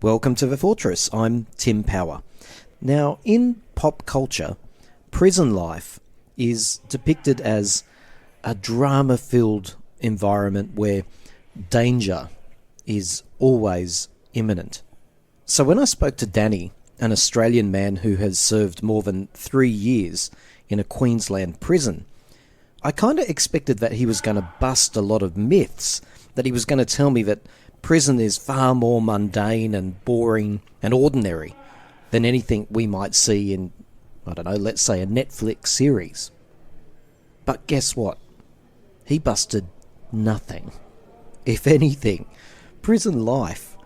Welcome to the Fortress. I'm Tim Power. Now, in pop culture, prison life is depicted as a drama-filled environment where danger is always imminent. So when I spoke to Danny, an Australian man who has served more than 3 years in a Queensland prison, I kind of expected that he was going to bust a lot of myths, that he was going to tell me that prison is far more mundane and boring and ordinary than anything we might see in, I don't know, let's say a Netflix series. But guess what? He busted nothing. If anything, prison life,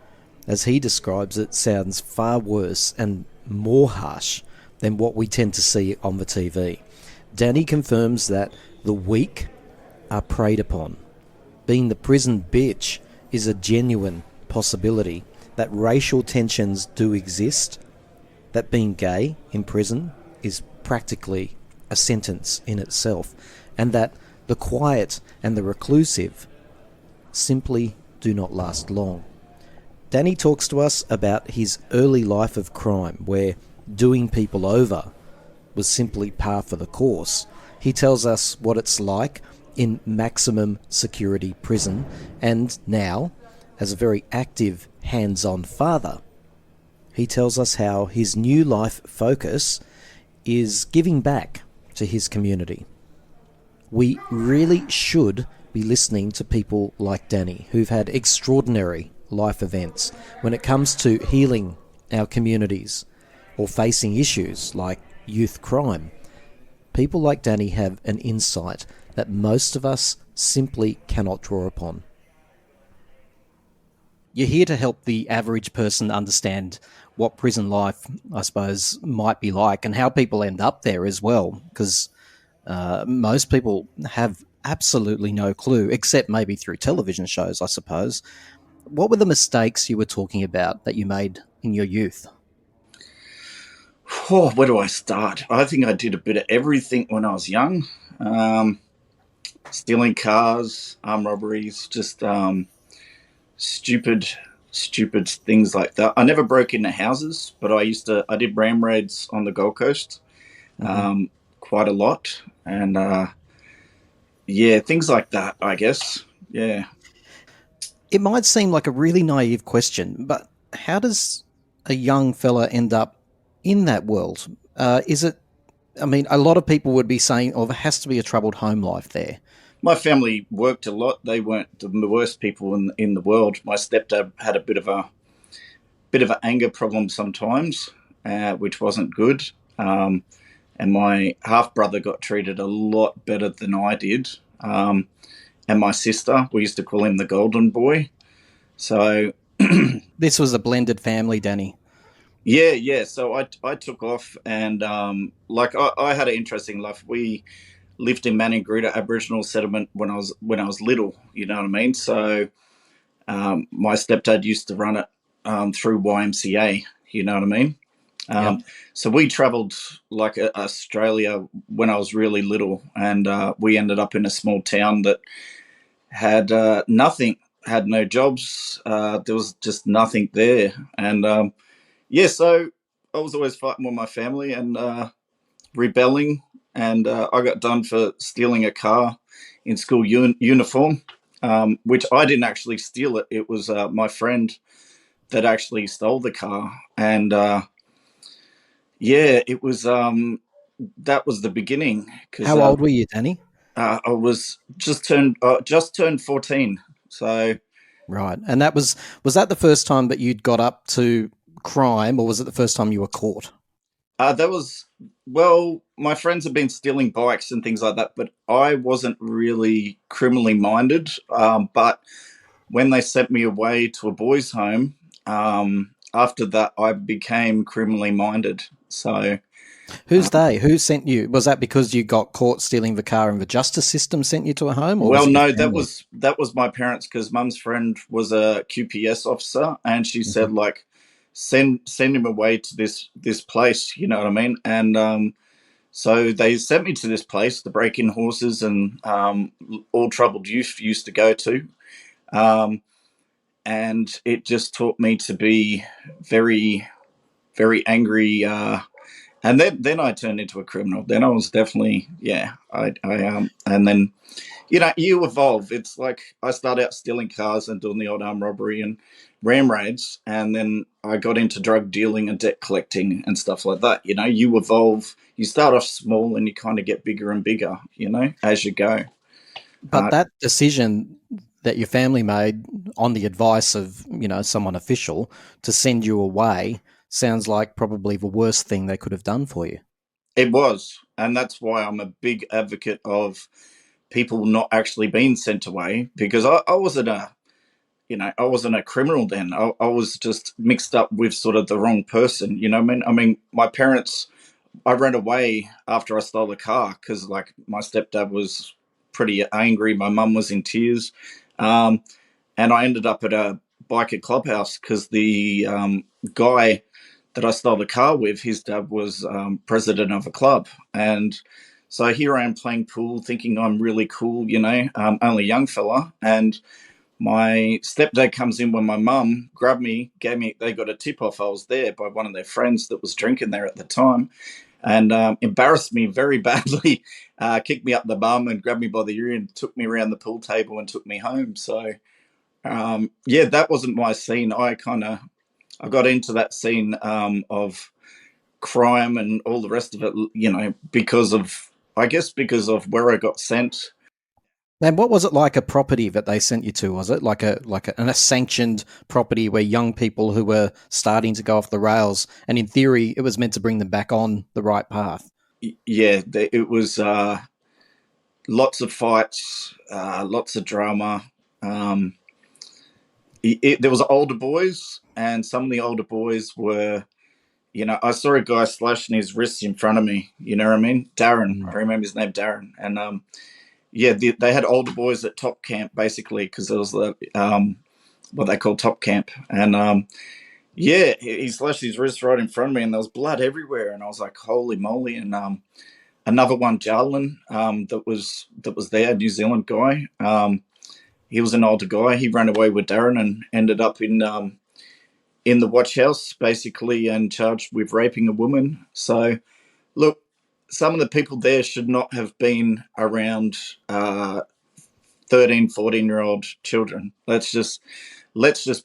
as he describes it, sounds far worse and more harsh than what we tend to see on the TV. Danny confirms that the weak are preyed upon. Being the prison bitch is a genuine possibility, that racial tensions do exist, that being gay in prison is practically a sentence in itself, and that the quiet and the reclusive simply do not last long. Danny talks to us about his early life of crime, where doing people over was simply par for the course. He tells us what it's like in maximum security prison, and now, as a very active, hands-on father, he tells us how his new life focus is giving back to his community. We really should be listening to people like Danny, who've had extraordinary life events when it comes to healing our communities or facing issues like youth crime. People like Danny have an insight that most of us simply cannot draw upon. You're here to help the average person understand what prison life, I suppose, might be like and how people end up there as well, because most people have absolutely no clue, except maybe through television shows, I suppose. What were the mistakes you were talking about that you made in your youth? Oh, where do I start? I think I did a bit of everything when I was young. Stealing cars, armed robberies, just stupid, stupid things like that. I never broke into houses, but I did ram raids on the Gold Coast quite a lot. And yeah, things like that, I guess. Yeah. It might seem like a really naive question, but how does a young fella end up in that world? Is it, I mean, a lot of people would be saying, oh, there has to be a troubled home life there. My family worked a lot. They weren't the worst people in the world. My stepdad had a bit of an anger problem sometimes, which wasn't good. And my half brother got treated a lot better than I did. And my sister, we used to call him the golden boy. So This was a blended family, Danny. yeah. So I took off, and I had an interesting life. We lived in Maningrida Aboriginal settlement when I was little. You know what I mean? So my stepdad used to run it through YMCA. You know what I mean? Yep. So we travelled like Australia when I was really little, and we ended up in a small town that had nothing, had no jobs. There was just nothing there, and yeah. So I was always fighting with my family and rebelling, and I got done for stealing a car in school uniform, which I didn't actually steal it. It was my friend that actually stole the car, and yeah, it was. That was the beginning because How old were you, Danny? I was just turned 14. So Right. And was that the first time that you'd got up to crime, or was it the first time you were caught? that was well. My friends have been stealing bikes and things like that, but I wasn't really criminally minded. But when they sent me away to a boys' home, after that, I became criminally minded. So Who's they? Who sent you? Was that because you got caught stealing the car and the justice system sent you to a home, or was well, it your no, that family? was my parents because mum's friend was a QPS officer, and she Mhm. said like send him away to this place. You know what I mean? And so they sent me to this place, the break-in horses and all troubled youth used to go to. Um, and it just taught me to be very, very angry. And then I turned into a criminal. Then I was definitely, yeah. And then you evolve. It's like I started out stealing cars and doing the odd armed robbery and ram raids, and then I got into drug dealing and debt collecting and stuff like that. You evolve. You start off small and you kind of get bigger and bigger, as you go. But that decision that your family made on the advice of, someone official to send you away sounds like probably the worst thing they could have done for you. It was, and that's why I'm a big advocate of people not actually being sent away, because I wasn't I wasn't a criminal then. I was just mixed up with sort of the wrong person. I mean, my parents. I ran away after I stole the car because, like, my stepdad was pretty angry. My mum was in tears, um, and I ended up at a biker clubhouse because the guy that I stole the car with, his dad was president of a club, and so here I am playing pool, thinking I'm really cool, only a young fella, and my stepdad comes in when my mum grabbed me, they got a tip off I was there by one of their friends that was drinking there at the time, and embarrassed me very badly, kicked me up the bum and grabbed me by the ear and took me around the pool table and took me home. So, yeah, that wasn't my scene. I got into that scene of crime and all the rest of it, because of where I got sent. And what was it like a property that they sent you to? Was it like a sanctioned property where young people who were starting to go off the rails, and in theory, it was meant to bring them back on the right path? Yeah, it was lots of fights, lots of drama. Um, there was older boys, and some of the older boys were, I saw a guy slashing his wrists in front of me. You know what I mean? Darren, Mm. I remember his name, Darren, and yeah, they had older boys at top camp basically because it was what they call top camp, and yeah, he slashed his wrist right in front of me, and there was blood everywhere, and I was like, holy moly! And another one, Jarlin, that was there, New Zealand guy. He was an older guy. He ran away with Darren and ended up in the watch house basically and charged with raping a woman. So look, some of the people there should not have been around 13, 14-year-old children. Let's just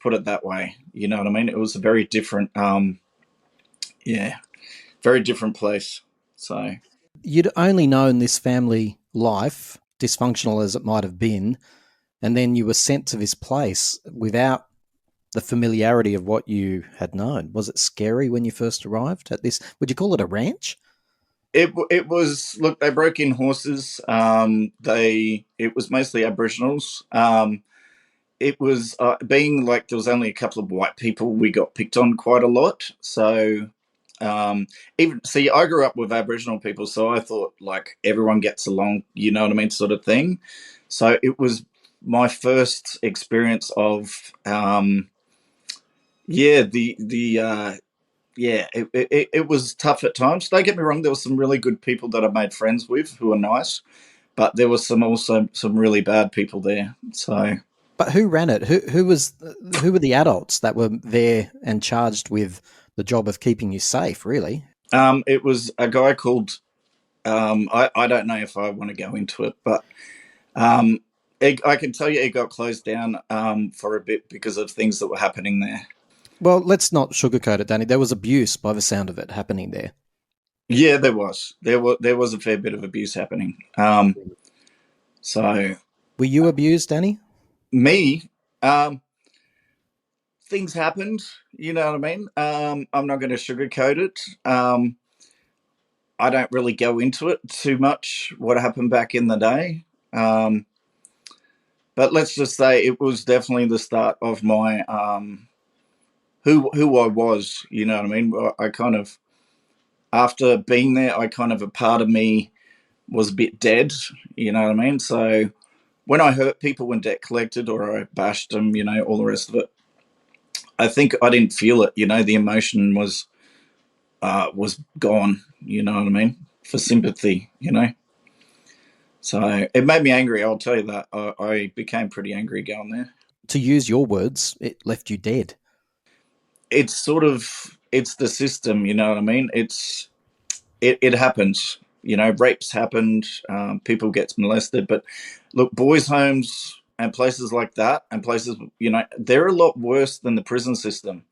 put it that way. You know what I mean? It was a very different, yeah, very different place. So You'd only known this family life, dysfunctional as it might have been, and then you were sent to this place without the familiarity of what you had known. Was it scary when you first arrived at this? Would you call it a ranch? it was, look, they broke in horses. It was mostly Aboriginals. It was being like there was only a couple of white people. We got picked on quite a lot. So even see, I grew up with Aboriginal people, so I thought like everyone gets along. You know what I mean, sort of thing. So it was my first experience of yeah, the yeah, it was tough at times. Don't get me wrong, there were some really good people that I made friends with who were nice, but there was some really bad people there. So But who ran it? Who were the adults that were there and charged with the job of keeping you safe? Really? it was a guy called I don't know if I want to go into it, but um, I can tell you it got closed down for a bit because of things that were happening there. Well, let's not sugarcoat it, Danny. There was abuse, by the sound of it, happening there. Yeah, there was a fair bit of abuse happening. So Were you abused, Danny? me, um, things happened. You know what I mean? I'm not going to sugarcoat it. I don't really go into it too much. What happened back in the day? Um, but let's just say it was definitely the start of my who I was. You know what I mean? I kind of, after being there, I kind of, a part of me was a bit dead. You know what I mean? So when I hurt people when debt collected or I bashed them, all the rest of it, I think I didn't feel it. The emotion was gone. You know what I mean? For sympathy. So it made me angry. I'll tell you that. I became pretty angry going there. To use your words, it left you dead. It's sort of it's the system, you know what I mean? It happens. You know, rapes happened, people get molested, but look, boys' homes and places like that, and places, you know, they're a lot worse than the prison system.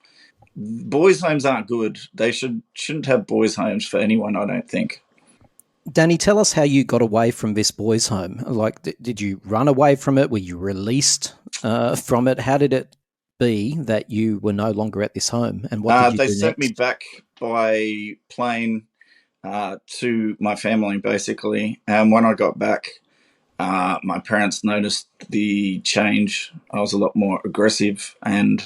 Boys' homes aren't good. They shouldn't have boys' homes for anyone, I don't think. Danny, tell us how you got away from this boys' home. Like, did you run away from it? Were you released from it? How did it be that you were no longer at this home? And what did you They do sent me next? back by plane to my family, basically. And when I got back, my parents noticed the change. I was a lot more aggressive and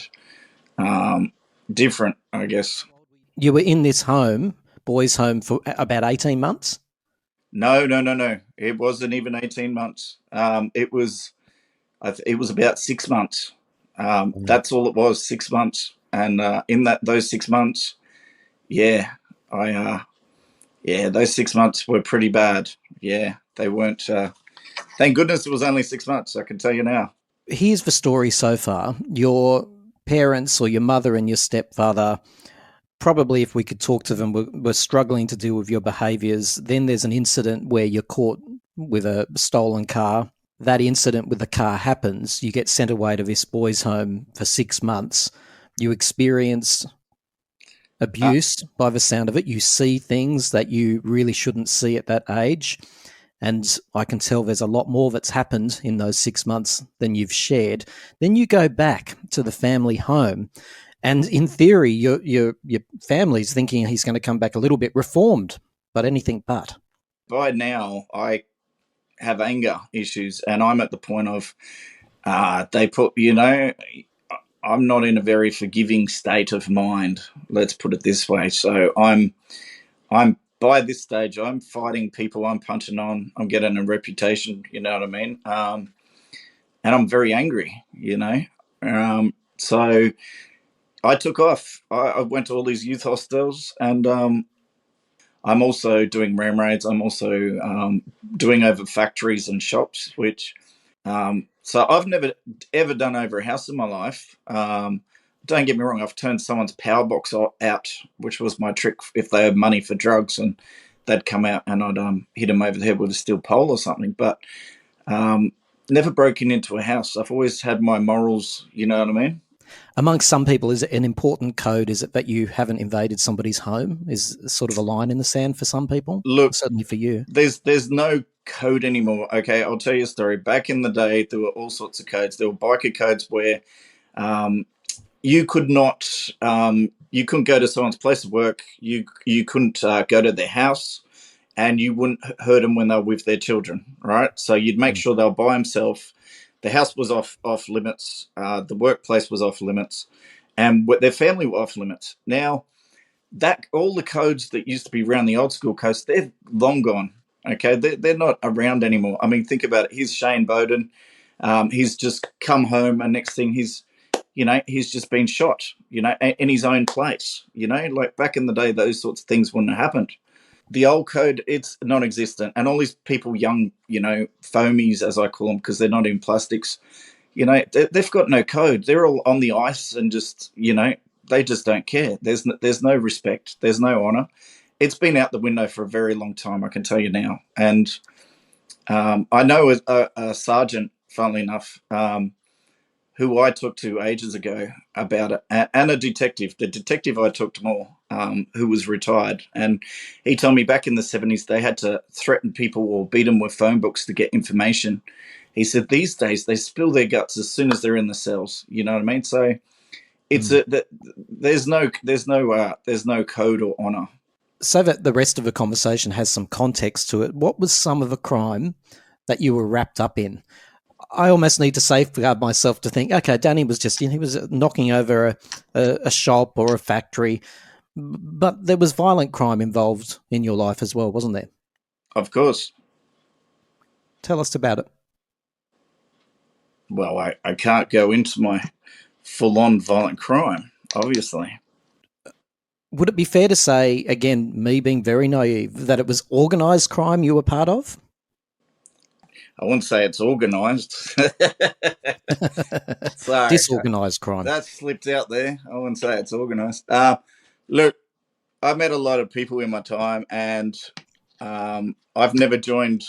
um, different, I guess. You were in this home, boys' home, for about 18 months? No, no, no, no. It wasn't even 18 months. It was about 6 months. Mm. That's all it was, 6 months. And in those 6 months, yeah, I yeah, those 6 months were pretty bad. Yeah, they weren't. Thank goodness it was only 6 months. I can tell you now. Here's the story so far. Your parents or your mother and your stepfather, probably if we could talk to them, were struggling to deal with your behaviours. Then there's an incident where you're caught with a stolen car. That incident with the car happens. You get sent away to this boys' home for 6 months. You experience Uh, abuse by the sound of it. You see things that you really shouldn't see at that age. And I can tell there's a lot more that's happened in those 6 months than you've shared. Then you go back to the family home, and in theory, your family's thinking he's going to come back a little bit reformed, but anything but. by now, I have anger issues, and I'm at the point of they put, you know, I'm not in a very forgiving state of mind. Let's put it this way. So I'm by this stage, I'm fighting people. I'm punching on. I'm getting a reputation. You know what I mean? And I'm very angry. You know. So I took off. I went to all these youth hostels, and I'm also doing ram raids. I'm also doing over factories and shops, which so I've never ever done over a house in my life. Don't get me wrong, I've turned someone's power box out, which was my trick if they had money for drugs, and they'd come out and I'd hit them over the head with a steel pole or something. But um, never broken into a house. I've always had my morals. You know what I mean? Amongst some people, is it an important code? Is it that you haven't invaded somebody's home? Is sort of a line in the sand for some people? Look, Certainly for you. there's no code anymore. Okay, I'll tell you a story. Back in the day, there were all sorts of codes. There were biker codes where um, you could not you couldn't go to someone's place of work. You couldn't go to their house, and you wouldn't hurt them when they were with their children. Right, so you'd make Mm. sure they were by themselves. The house was off limits. The workplace was off limits, and their family were off limits. Now that all the codes that used to be around the old school codes, they're long gone. Okay, they're not around anymore. I mean, think about it. Here's Shane Bowden. He's just come home, and next thing he's just been shot. In his own place. Like back in the day, those sorts of things wouldn't have happened. The old code, it's non-existent, and all these people, young, foamies as I call them, because they're not in plastics. They've got no code. They're all on the ice and just, they just don't care. There's no respect. There's no honor. It's been out the window for a very long time, I can tell you now. And I know a sergeant, funnily enough, who I talked to ages ago about it, and a detective. The detective I talked to more, who was retired, and he told me back in the 70s they had to threaten people or beat them with phone books to get information. He said these days they spill their guts as soon as they're in the cells. You know what I mean? So it's Mm. there's no code or honor. So that the rest of the conversation has some context to it, what was some of the crime that you were wrapped up in? I almost need to safeguard myself to think, okay, Danny was just, he was knocking over a shop or a factory, but there was violent crime involved in your life as well, wasn't there? Of course. Tell us about it. Well, I can't go into my full on violent crime, obviously. Would it be fair to say, again, me being very naive, that it was organised crime you were part of? I wouldn't say it's organised. Sorry, Disorganized crime. that slipped out there. I wouldn't say it's organised. Look, I met a lot of people in my time, and I've never joined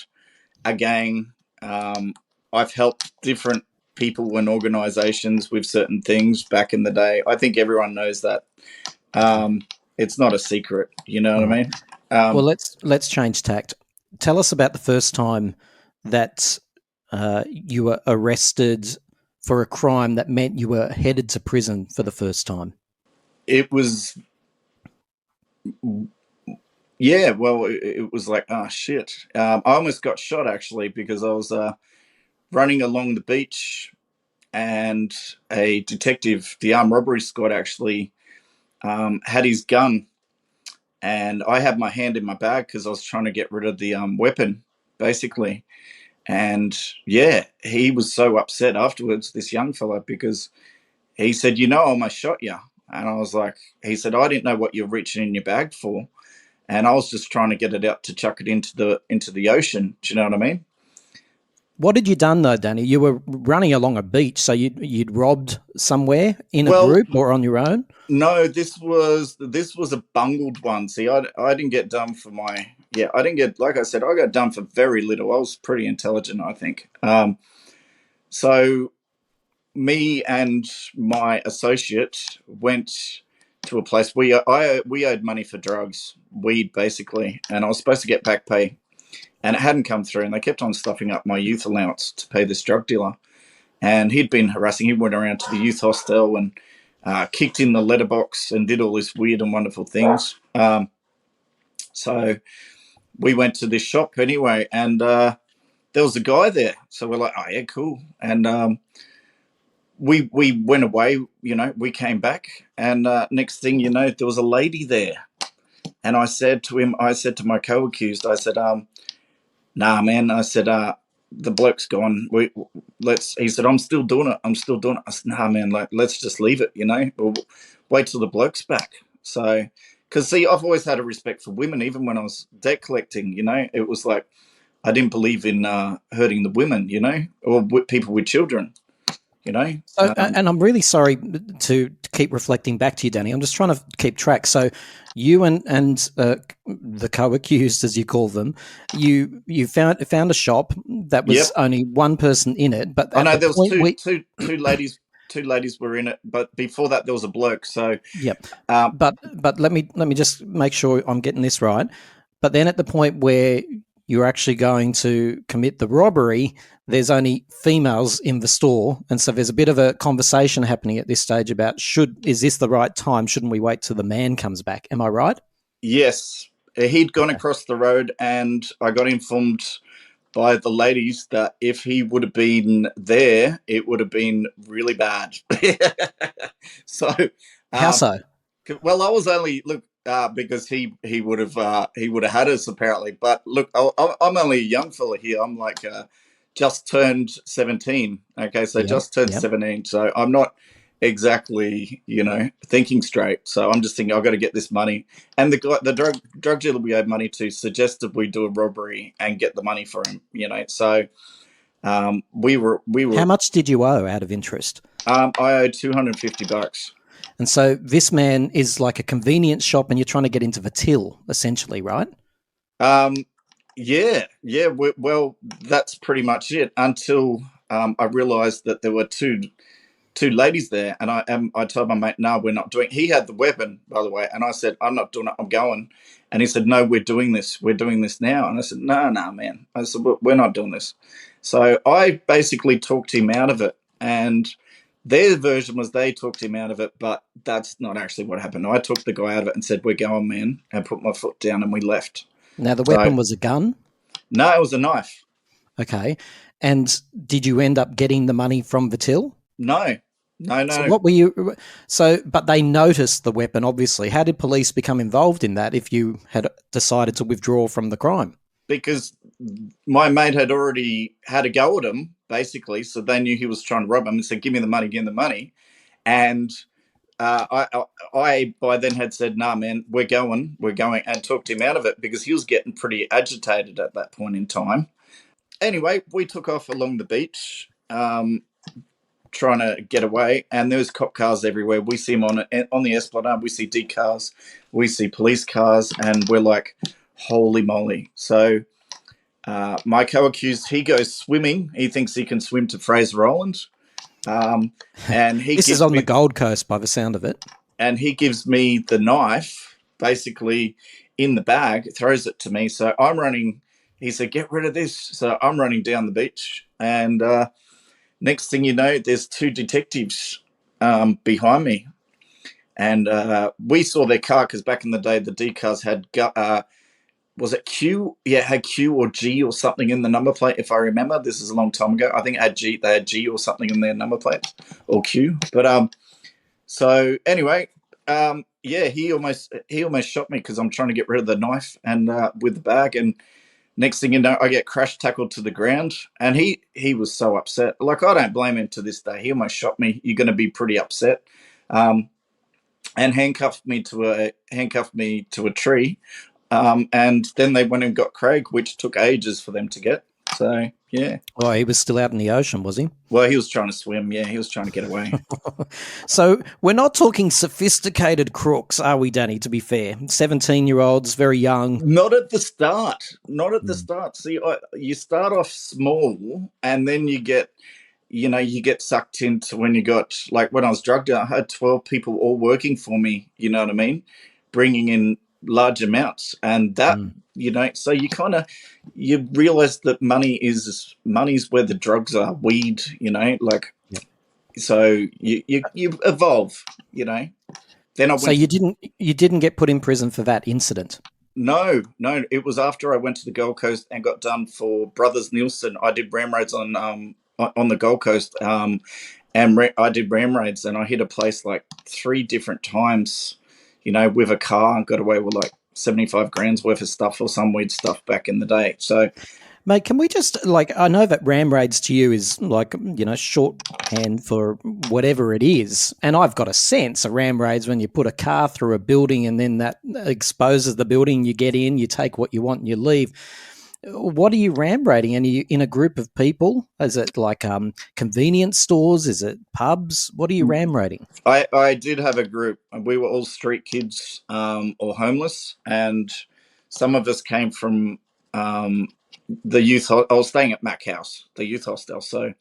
a gang. I've helped different people and organisations with certain things back in the day. I think everyone knows that. Um, it's not a secret. You know All what I right. mean? Well, let's change tact. Tell us about the first time that you were arrested for a crime that meant you were headed to prison for the first time. It was, yeah. Well, it was like, oh shit. I almost got shot actually because I was running along the beach, and a detective, the armed robbery squad, actually had his gun, and I had my hand in my bag because I was trying to get rid of the weapon, basically. And yeah, he was so upset afterwards, this young fella, because he said, "You know, I almost shot you." And I was like, he said, "I didn't know what you're reaching in your bag for, and I was just trying to get it out to chuck it into the ocean." Do you know what I mean? What had you done though, Danny? You were running along a beach, so you'd robbed somewhere in a Well, group or on your own. no, this was a bungled one. See, I didn't get done for my, yeah, I didn't get, like I said, I got done for very little. I was pretty intelligent, I think. So me and my associate went to a place we owed money for drugs, weed basically, and I was supposed to get back pay, and it hadn't come through, and they kept on stuffing up my youth allowance to pay this drug dealer, and he'd been harassing. He went around to the youth hostel and kicked in the letterbox and did all this weird and wonderful things. So we went to this shop anyway, and there was a guy there. So we're like, oh yeah, cool. And we went away. You know, we came back, and next thing you know, there was a lady there. And I said to him, I said to my co-accused, I said, nah, man. I said, the bloke's gone. Let's. He said, I'm still doing it. I'm still doing it. I said, nah, man. Like, let's just leave it. You know, we'll wait till the bloke's back. So, because see, I've always had a respect for women, even when I was debt collecting. You know, it was like I didn't believe in hurting the women. You know, or people with children. You know. So, and I'm really sorry to keep reflecting back to you, Danny. I'm just trying to keep track. So, you and the co-accused, as you call them, you found a shop that Yep. was only one person in it, but I at know the there was point two ladies. Two ladies were in it, but before that there was a bloke. So, yep. um, But let me just make sure I'm getting this right. But then at the point where you're actually going to commit the robbery, there's only females in the store, and so there's a bit of a conversation happening at this stage about is this the right time? Shouldn't we wait till the man comes back? Am I right? yes, he'd gone Okay. across the road, and I got informed by the ladies that if he would have been there, it would have been really bad. So, How um, so? well, I was only look because he would have had us apparently. But look, I'm only a young fella here. I'm like just turned 17. Okay, so Yep. just turned Yep. 17. So I'm not exactly thinking straight. So I'm just thinking I've got to get this money. And the drug dealer we owed money to suggested we do a robbery and get the money for him. So we How were. much did you owe out of interest? I owed $250. And so this man is like a convenience shop, and you're trying to get into the till, essentially, right? Um, yeah. Well, that's pretty much it. Until I realised that there were two ladies there, and I told my mate, "No, we're not doing." He had the weapon, by the way, and I said, "I'm not doing it. I'm going." And he said, "No, we're doing this. We're doing this now." And I said, "No, no, man." I said, "We're not doing this." So I basically talked him out of it, and their version was they talked him out of it, but that's not actually what happened. I took the guy out of it and said, "We're going, man," and put my foot down, and we left. Now the So weapon was a gun. no, it was a knife. Okay. And did you end up getting the money from the till? No, no, So no. what were you? So, but they noticed the weapon. Obviously, how did police become involved in that? If you had decided to withdraw from the crime, Because my mate had already had a go at him, basically. So they knew he was trying to rob him and said, "Give me the money, give me the money." And I by then had said, "Nah, man, we're going," and talked him out of it because he was getting pretty agitated at that point in time. Anyway, we took off along the beach, trying to get away, and there was cop cars everywhere. We see them on the Esplanade. We see D cars, we see police cars, and we're like, holy moly! So my co-accused, he goes swimming. He thinks he can swim to Fraser Island, and he This is gives on the me Gold Coast by the sound of it. the knife basically in the bag, throws it to me. So I'm running. He said, "Get rid of this." So I'm running down the beach, and next thing you know, there's two detectives behind me, and we saw their car because back in the day, the D cars had was it Q? Yeah, it had Q or G or something in the number plate. If I remember, this is a long time ago. I think it had G. They had G or something in their number plate or Q. But so anyway, yeah, he almost shot me because I'm trying to get rid of the knife and with the bag, and next thing you know, I get crash tackled to the ground, and he was so upset. Like, I don't blame him to this day. He almost shot me. You're going to be pretty upset, and handcuffed me to a tree, and then they went and got Craig, which took ages for them to get. So yeah. Oh, he was still out in the ocean, was he? Well, he was trying to swim. Yeah, he was trying to get away. So we're not talking sophisticated crooks, are we, Danny, to be fair? 17-year-olds, very young. Not at the start. Not at the start. See, you start off small, and then you get sucked into when you got, like, when I was drugged out, I had 12 people all working for me, you know what I mean? Bringing in large amounts. And that, so you realize that money's where the drugs are, weed, like, Yep. so you evolve, Then I So went. You didn't get put in prison for that incident? No, it was after I went to the Gold Coast and got done for Brothers Nielsen. I did ram raids on the Gold Coast, and I did ram raids, and I hit a place like 3 different times, with a car, and got away with like 75 grand's worth of stuff or some weird stuff back in the day. So, Mate, can we just, like, I know that ram raids to you is like, shorthand for whatever it is. And I've got a sense of ram raids when you put a car through a building and then that exposes the building, you get in, you take what you want and you leave. What are you ram raiding? And are you in a group of people? Is it like convenience stores? Is it pubs? What are you ram raiding? I did have a group. We were all street kids, or homeless, and some of us came from the youth. I was staying at Mac House, the youth hostel. So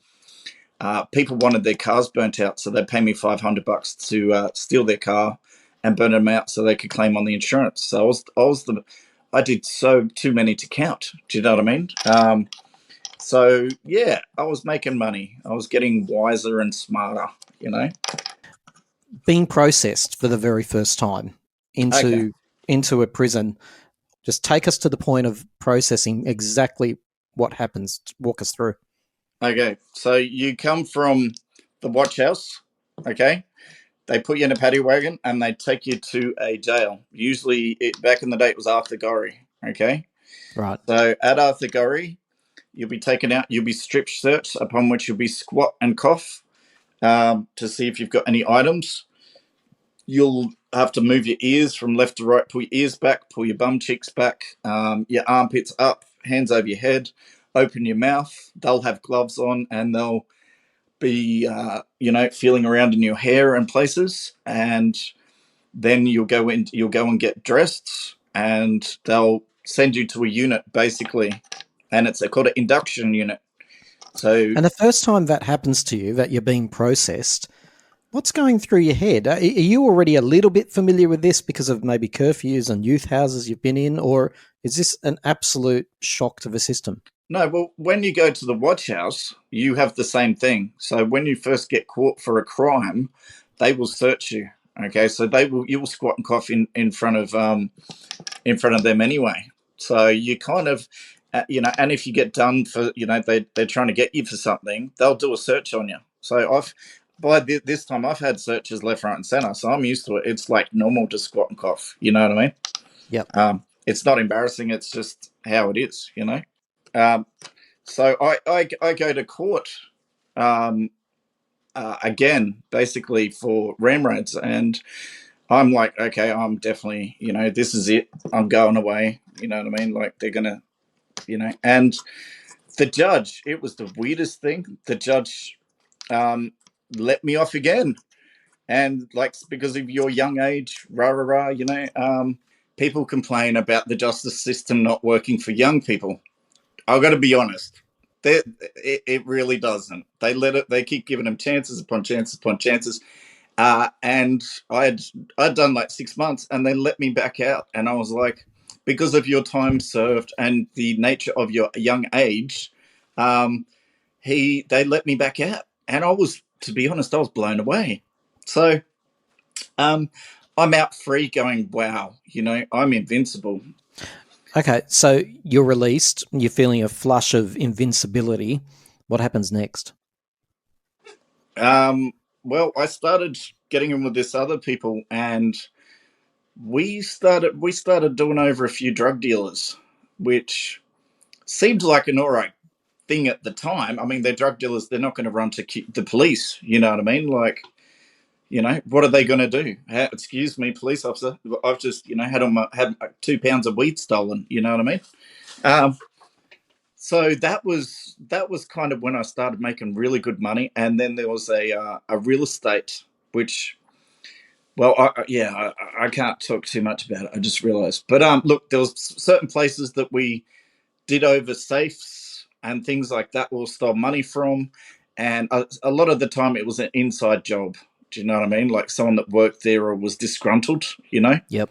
people wanted their cars burnt out, so they'd pay me $500 to steal their car and burn them out so they could claim on the insurance. So I did too many to count. Do you know what I mean? So yeah, I was making money. I was getting wiser and smarter. Being processed for the very first time into a prison. Just take us to the point of processing exactly what happens. Walk us through. Okay, so you come from the watch house, okay? They put you in a paddy wagon and they take you to a jail. Usually, back in the day, it was Arthur Gorrie, okay? Right. So at Arthur Gorrie, you'll be taken out, you'll be strip searched, upon which you'll be squat and cough to see if you've got any items. You'll have to move your ears from left to right, pull your ears back, pull your bum cheeks back, your armpits up, hands over your head, open your mouth. They'll have gloves on and they'll be, feeling around in your hair and places. And then you'll go and get dressed, and they'll send you to a unit basically, and it's called an induction unit. So, and the first time that happens to you, that you're being processed, what's going through your head? Are you already a little bit familiar with this because of maybe curfews and youth houses you've been in, or is this an absolute shock to the system? No, well, when you go to the watch house, you have the same thing. So when you first get caught for a crime, they will search you. Okay, so you will squat and cough in front of them anyway. So you kind of, and if you get done for, they're trying to get you for something, they'll do a search on you. So by this time I've had searches left, right, and center, so I'm used to it. It's like normal to squat and cough. You know what I mean? Yep. It's not embarrassing. It's just how it is. So I go to court again, basically for ram raids, and I'm like, okay, I'm definitely, this is it. I'm going away. You know what I mean? Like, they're gonna, and The judge, it was the weirdest thing. The judge um, let me off again. And like, because of your young age, rah, rah, rah, people complain about the justice system not working for young people. I've got to be honest. It really doesn't. They keep giving them chances upon chances upon chances. And I'd done like 6 months, and they let me back out. And I was like, because of your time served and the nature of your young age, um, they let me back out, and to be honest, I was blown away. So um, I'm out free, going, wow, I'm invincible. Okay, so you're released, you're feeling a flush of invincibility. What happens next? Well, I started getting in with this other people, and we started doing over a few drug dealers, which seemed like an all right thing at the time. I mean, they're drug dealers; they're not going to run to the police. You know what I mean? Like, what are they going to do? Excuse me, police officer. I've just, had 2 pounds of weed stolen. You know what I mean? Um, so that was kind of when I started making really good money, and then there was a real estate, which, well, I can't talk too much about it. I just realised, but look, there was certain places that we did over safes and things like that. We'll stole money from, and a lot of the time it was an inside job. Do you know what I mean? Like someone that worked there or was disgruntled, Yep.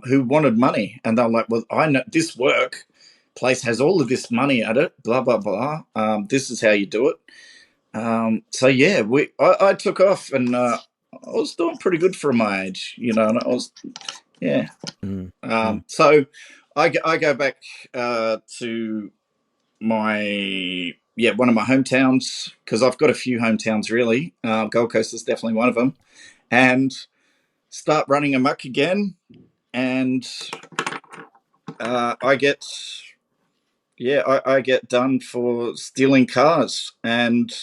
who wanted money, and they're like, "Well, I know this work place has all of this money at it. Blah blah blah. This is how you do it." So yeah, I took off, and I was doing pretty good for my age, and I was, yeah. Mm. So I go back to my one of my hometowns, because I've got a few hometowns really. Gold Coast is definitely one of them, and start running amok again, and I get I get done for stealing cars, and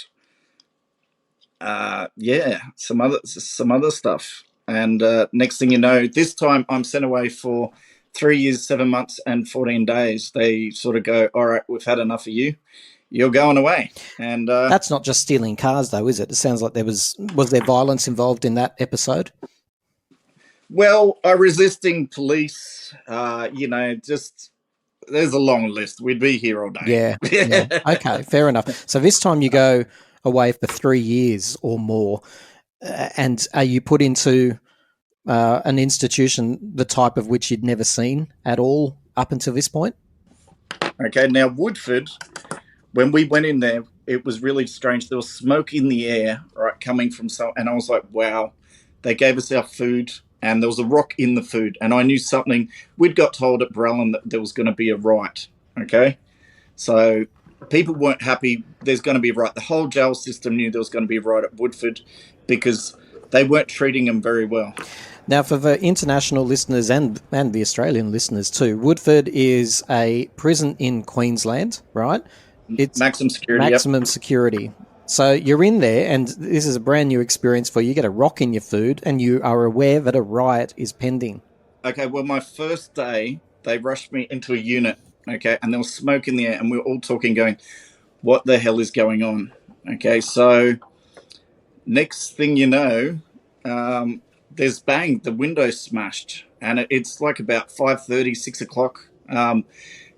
some other stuff. And next thing you know, this time I'm sent away for 3 years, 7 months, and 14 days. They sort of go, all right, we've had enough of you. You're going away. And That's not just stealing cars, though, is it? It sounds like was there violence involved in that episode? well, I resisting police. Just there's a long list. We'd be here all day. Yeah, yeah. Okay, fair enough. So this time you go away for 3 years or more, and are you put into an institution the type of which you'd never seen at all up until this point? Okay, now Woodford, when we went in there, it was really strange. There was smoke in the air, right, coming from and I was like, wow. They gave us our food, and there was a rock in the food, and I knew something. We'd got told at Brellan that there was going to be a riot. Okay, so people weren't happy. There's going to be a riot. The whole jail system knew there was going to be a riot at Woodford because they weren't treating them very well. Now, for the international listeners and the Australian listeners too, Woodford is a prison in Queensland, right? It's Maximum security. maximum security. So you're in there, and this is a brand new experience for you. You get a rock in your food, and you are aware that a riot is pending. Okay, well, my first day, they rushed me into a unit, okay, and there was smoke in the air, and we were all talking, going, what the hell is going on? Okay, so next thing you know, there's bang, the window's smashed, and it's like about 5:30, 6 o'clock, and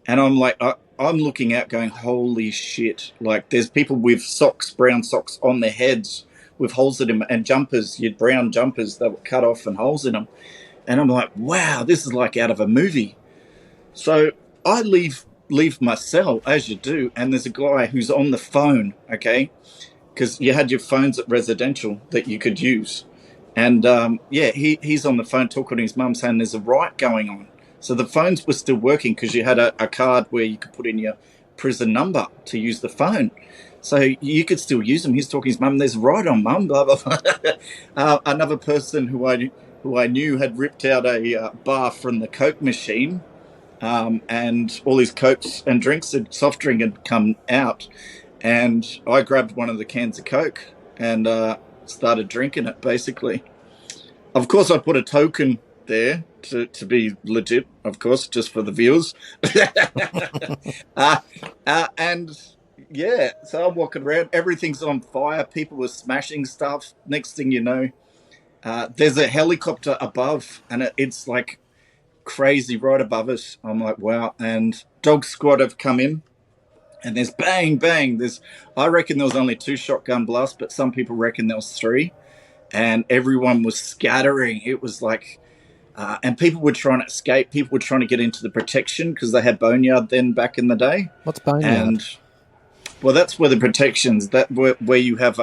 I'm like, I'm looking out going, holy shit. Like, there's people with socks, brown socks on their heads with holes in them, and jumpers, your brown jumpers that were cut off and holes in them. And I'm like, wow, this is like out of a movie. So I leave my cell, as you do, and there's a guy who's on the phone, okay? Because you had your phones at residential that you could use. And he's on the phone talking to his mum, saying there's a riot going on. So the phones were still working because you had a card where you could put in your prison number to use the phone. So you could still use them. He's talking to his mum, there's a riot on, mum, blah, blah, blah. Another person who I knew had ripped out a bar from the Coke machine, and all his Cokes and soft drink had come out. And I grabbed one of the cans of Coke and started drinking it, basically. Of course, I put a token there to be legit, of course, just for the viewers. uh, and yeah, so I'm walking around, everything's on fire, people were smashing stuff. Next thing you know, there's a helicopter above, and it's like crazy right above us. I'm like, wow. And dog squad have come in, and there's bang, bang. I reckon there was only 2 shotgun blasts, but some people reckon there was 3. And everyone was scattering. It was like, and people were trying to escape. People were trying to get into the protection because they had boneyard then back in the day. What's boneyard? And well, that's where the protections where you have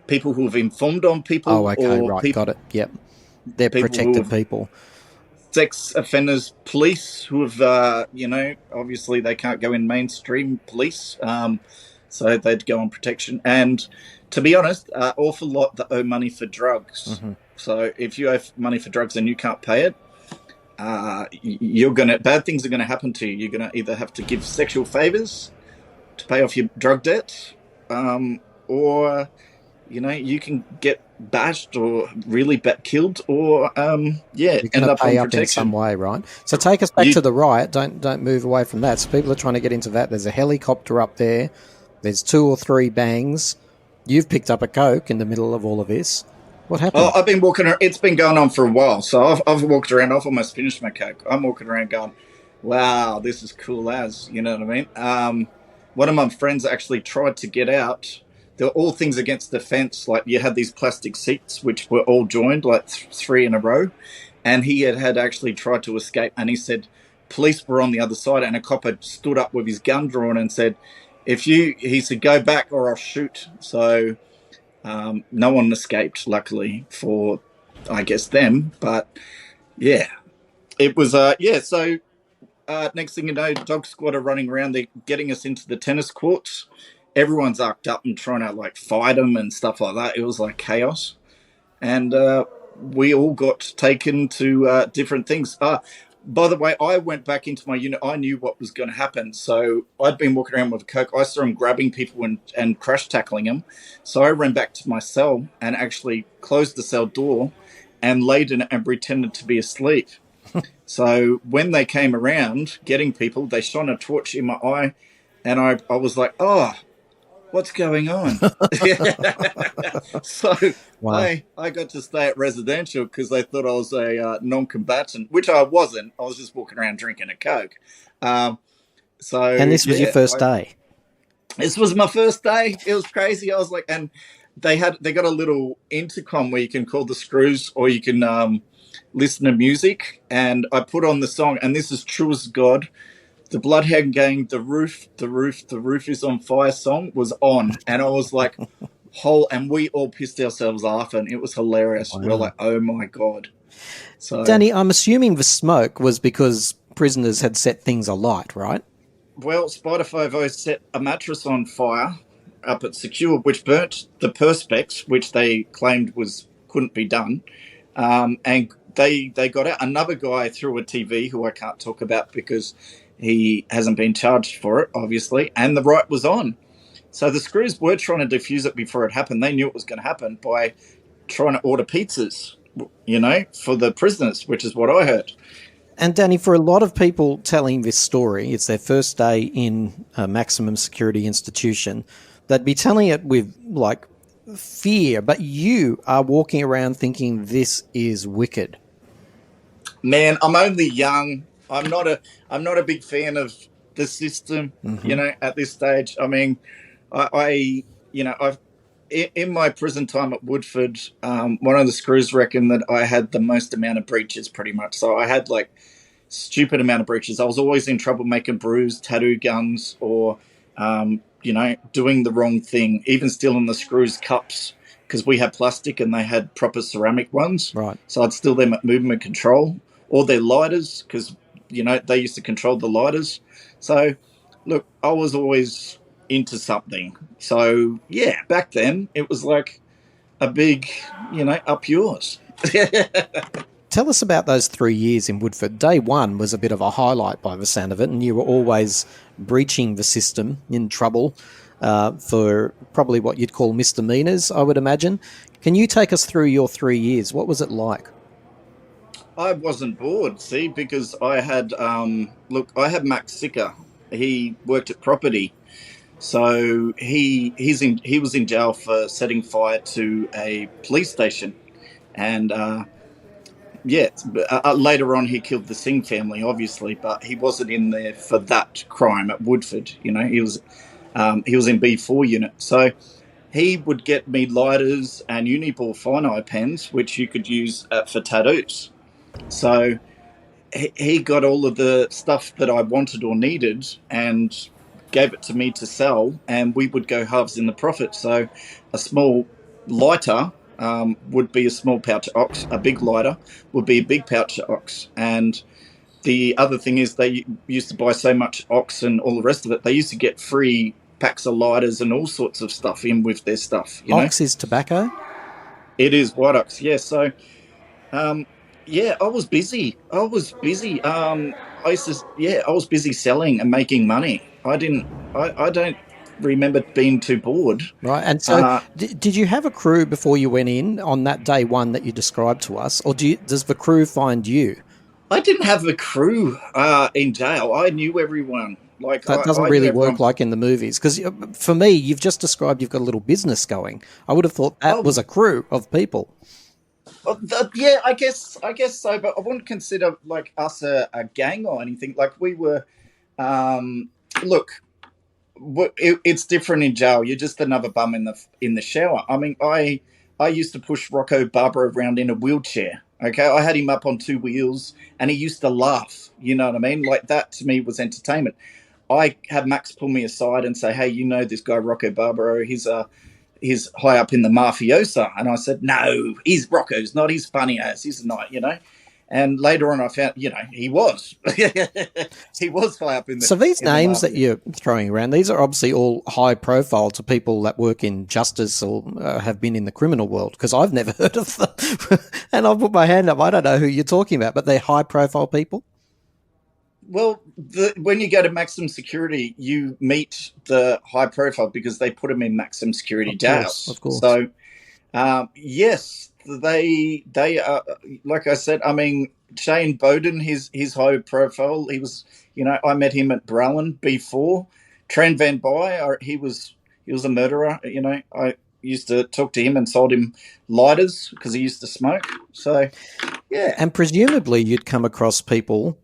people who have informed on people. Oh, okay, right, got it. Yep, they're protected people. Sex offenders, police who have, obviously they can't go in mainstream police, so they'd go on protection. And to be honest, awful lot that owe money for drugs. Mm-hmm. So if you owe money for drugs and you can't pay it, bad things are gonna happen to you. You're gonna either have to give sexual favors to pay off your drug debt, or you can get bashed or really killed, or you're end up pay on up in some way, right? So take us back to the riot. Don't move away from that. So people are trying to get into that. There's a helicopter up there. There's 2 or 3 bangs. You've picked up a Coke in the middle of all of this. What happened? Oh, I've been walking around. It's been going on for a while. So I've walked around. I've almost finished my Coke. I'm walking around going, wow, this is cool as, you know what I mean? One of my friends actually tried to get out. There were all things against the fence. Like you had these plastic seats, which were all joined, like 3 in a row. And he had actually tried to escape. And he said police were on the other side. And a cop had stood up with his gun drawn and said, he said, go back or I'll shoot. So no one escaped, luckily for, I guess, them. But yeah, it was, So next thing you know, dog squad are running around. They're getting us into the tennis courts. Everyone's arced up and trying to like fight them and stuff like that. It was like chaos. And we all got taken to different things. By the way, I went back into my unit. I knew what was going to happen. So I'd been walking around with a Coke. I saw him grabbing people and crash tackling them. So I ran back to my cell and actually closed the cell door and laid in it and pretended to be asleep. So when they came around getting people, they shone a torch in my eye. And I was like, oh, what's going on? So wow. I got to stay at residential because they thought I was a non-combatant, which I wasn't. I was just walking around drinking a Coke. And this was your first day? This was my first day. It was crazy. I was like, and they got a little intercom where you can call the screws or you can listen to music. And I put on the song, and this is True as God. The Bloodhound Gang, the roof is on fire song was on. And I was like, and we all pissed ourselves off, and it was hilarious. Wow. We were like, oh my God. So, Danny, I'm assuming the smoke was because prisoners had set things alight, right? Well, Spider 5 set a mattress on fire up at Secure, which burnt the perspex, which they claimed couldn't be done. And they got out. Another guy threw a TV, who I can't talk about because he hasn't been charged for it, obviously, and the riot was on. So the screws were trying to defuse it before it happened. They knew it was going to happen by trying to order pizzas, for the prisoners, which is what I heard. And Danny, for a lot of people telling this story, it's their first day in a maximum security institution. They'd be telling it with, like, fear, but you are walking around thinking this is wicked. Man, I'm only young. I'm not a big fan of the system, at this stage. I mean, I've in my prison time at Woodford, one of the screws reckoned that I had the most amount of breaches, pretty much. So I had like stupid amount of breaches. I was always in trouble making brews, tattoo guns, or doing the wrong thing, even stealing the screws cups, because we had plastic and they had proper ceramic ones. Right. So I'd steal them at movement control, or their lighters, because they used to control the lighters. So, look, I was always into something. So, yeah, back then it was like a big, up yours. Tell us about those 3 years in Woodford. Day one was a bit of a highlight by the sound of it, and you were always breaching the system, in trouble for probably what you'd call misdemeanors, I would imagine. Can you take us through your 3 years? What was it like? I wasn't bored, see, because I had I had Max Sicker. He worked at property, so he was in jail for setting fire to a police station, and yeah, later on he killed the Singh family, obviously, but he wasn't in there for that crime at Woodford. You know, he was in B4 unit, so he would get me lighters and Uniball fine eye pens, which you could use for tattoos. So he got all of the stuff that I wanted or needed and gave it to me to sell, and we would go halves in the profit. So a small lighter would be a small pouch of ox, a big lighter would be a big pouch of ox. And the other thing is they used to buy so much ox and all the rest of it, they used to get free packs of lighters and all sorts of stuff in with their stuff, you know? Ox is tobacco. It is white ox, yeah. So um, yeah, I was busy. I was busy. I was busy selling and making money. I don't remember being too bored. Right, and so Uh, did you have a crew before you went in on that day one that you described to us, or does the crew find you? I didn't have a crew in jail. I knew everyone. That doesn't I knew really work everyone. like in the movies. Because for me, you've just described you've got a little business going. I would have thought that Oh, was a crew of people. yeah, I guess so. But I wouldn't consider like us a gang or anything. Like we were. Um, look, it's different in jail. You're just another bum in the shower. I mean, I used to push Rocco Barbara around in a wheelchair. Okay, I had him up on two wheels, and he used to laugh. You know what I mean? Like that to me was entertainment. I had Max pull me aside and say, "Hey, you know this guy Rocco Barbaro? He's high up in the mafiosa." And I said, "No, he's Rocco's not. He's funny as. He's not, you know." And later on, I found, he was, he was high up So these in the names that mafia. you're throwing around, these are obviously all high profile to people that work in justice or have been in the criminal world, because I've never heard of them. And I'll put my hand up. I don't know who you're talking about, but they're high profile people. Well, when you go to maximum security, you meet the high profile because they put them in maximum security Of course, jails. of course. So, yes, they are. Like I said, I mean Shane Bowden, his high profile. He was, I met him at Brallen before. Tran Van Buy, he was a murderer. I used to talk to him and sold him lighters because he used to smoke. So, yeah. And presumably you'd come across people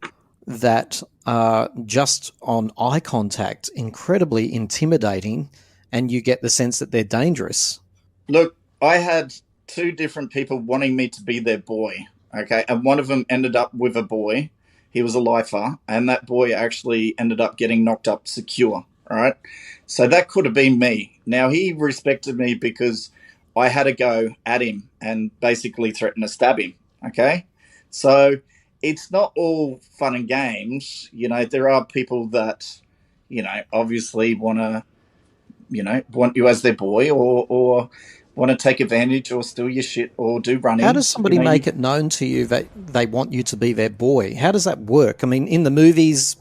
that are just on eye contact, incredibly intimidating, and you get the sense that they're dangerous. Look, I had two different people wanting me to be their boy. Okay, and one of them ended up with a boy. He was a lifer, and that boy actually ended up getting knocked up secure. All right, so that could have been me. Now he respected me because I had a go at him and basically threatened to stab him. Okay, so it's not all fun and games. There are people that obviously want you as their boy, or want to take advantage or steal your shit or do How does run-ins. somebody make it known to you that they want you to be their boy? How does that work? I mean, in the movies,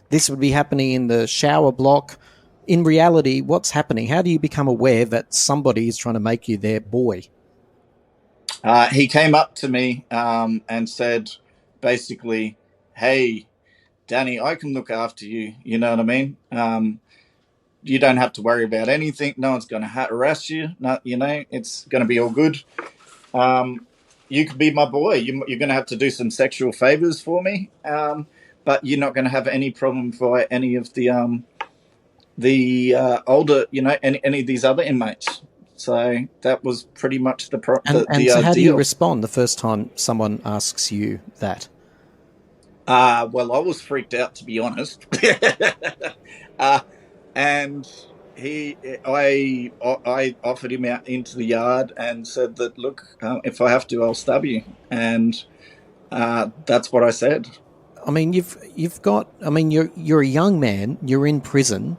this would be happening in the shower block. In reality, what's happening? How do you become aware that somebody is trying to make you their boy? He came up to me and said, basically, "Hey, Danny, I can look after you. You know what I mean? You don't have to worry about anything. No one's going to harass you. No, it's going to be all good. You could be my boy. You're going to have to do some sexual favors for me, but you're not going to have any problem for any of the older, any of these other inmates." So that was pretty much And so how do you deal. respond the first time someone asks you that? Well, I was freaked out, to be honest. uh, and I offered him out into the yard and said that, look, if I have to, I'll stab you. And that's what I said. I mean, you've got. I mean, you're a young man. You're in prison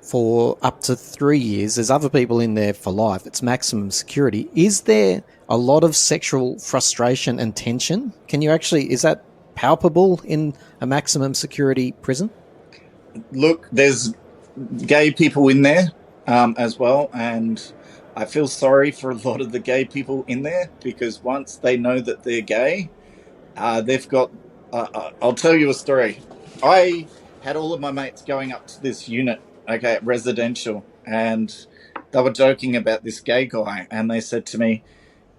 for up to 3 years. There's other people in there for life. It's maximum security. Is there a lot of sexual frustration and tension? Is that palpable in a maximum security prison? Look, there's gay people in there as well. And I feel sorry for a lot of the gay people in there because once they know that they're gay, They've got. I'll tell you a story. I had all of my mates going up to this unit, okay, residential, and they were joking about this gay guy, and they said to me,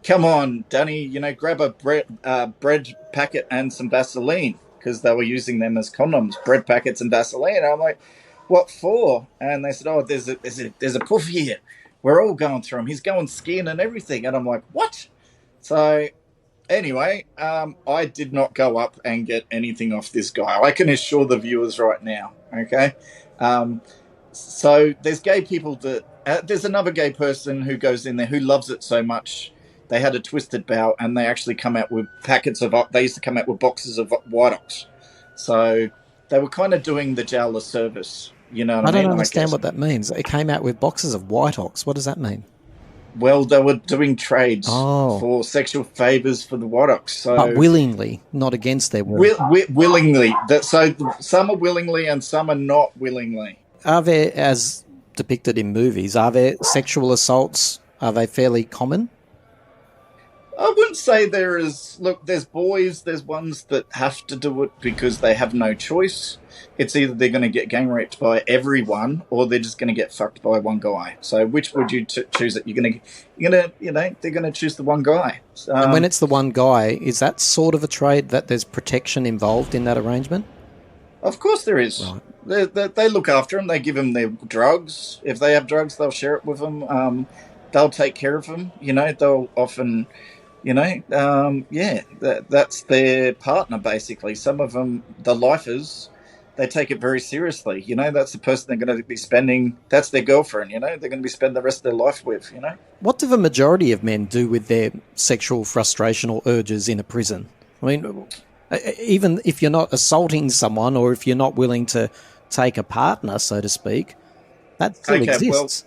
"Come on, Danny, grab a bread packet and some Vaseline," because they were using them as condoms, bread packets and Vaseline. And I'm like, "What for?" And they said, "Oh, there's a puff here. We're all going through him. He's going skiing and everything." And I'm like, "What?" So anyway, I did not go up and get anything off this guy. I can assure the viewers right now. Okay, um, so there's gay people that there's another gay person who goes in there who loves it so much. They had a twisted bowel, and they actually come out with packets of. They used to come out with boxes of White Ox, so they were kind of doing the jail a service. You know what I I don't mean? I understand guess. what that means. It came out with boxes of White Ox. What does that mean? Well, they were doing trades Oh, for sexual favors for the White Ox, but so willingly, not against their will. willingly. So some are willingly and some are not willingly. Are there, as depicted in movies, are there sexual assaults? Are they fairly common? I wouldn't say there is. Look, there's boys. There's ones that have to do it because they have no choice. It's either they're going to get gang raped by everyone, or they're just going to get fucked by one guy. So, which would you choose? It they're going to choose the one guy. And when it's the one guy, is that sort of a trade that there's protection involved in that arrangement? Of course, there is. Right. They look after them. They give them their drugs. If they have drugs, they'll share it with them. They'll take care of them. They'll often. That's their partner basically. Some of them, the lifers, they take it very seriously. That's the person they're going to be spending. That's their girlfriend. They're going to be spending the rest of their life with. What do the majority of men do with their sexual frustration or urges in a prison? I mean, even if you're not assaulting someone or if you're not willing to take a partner, so to speak, that still exists.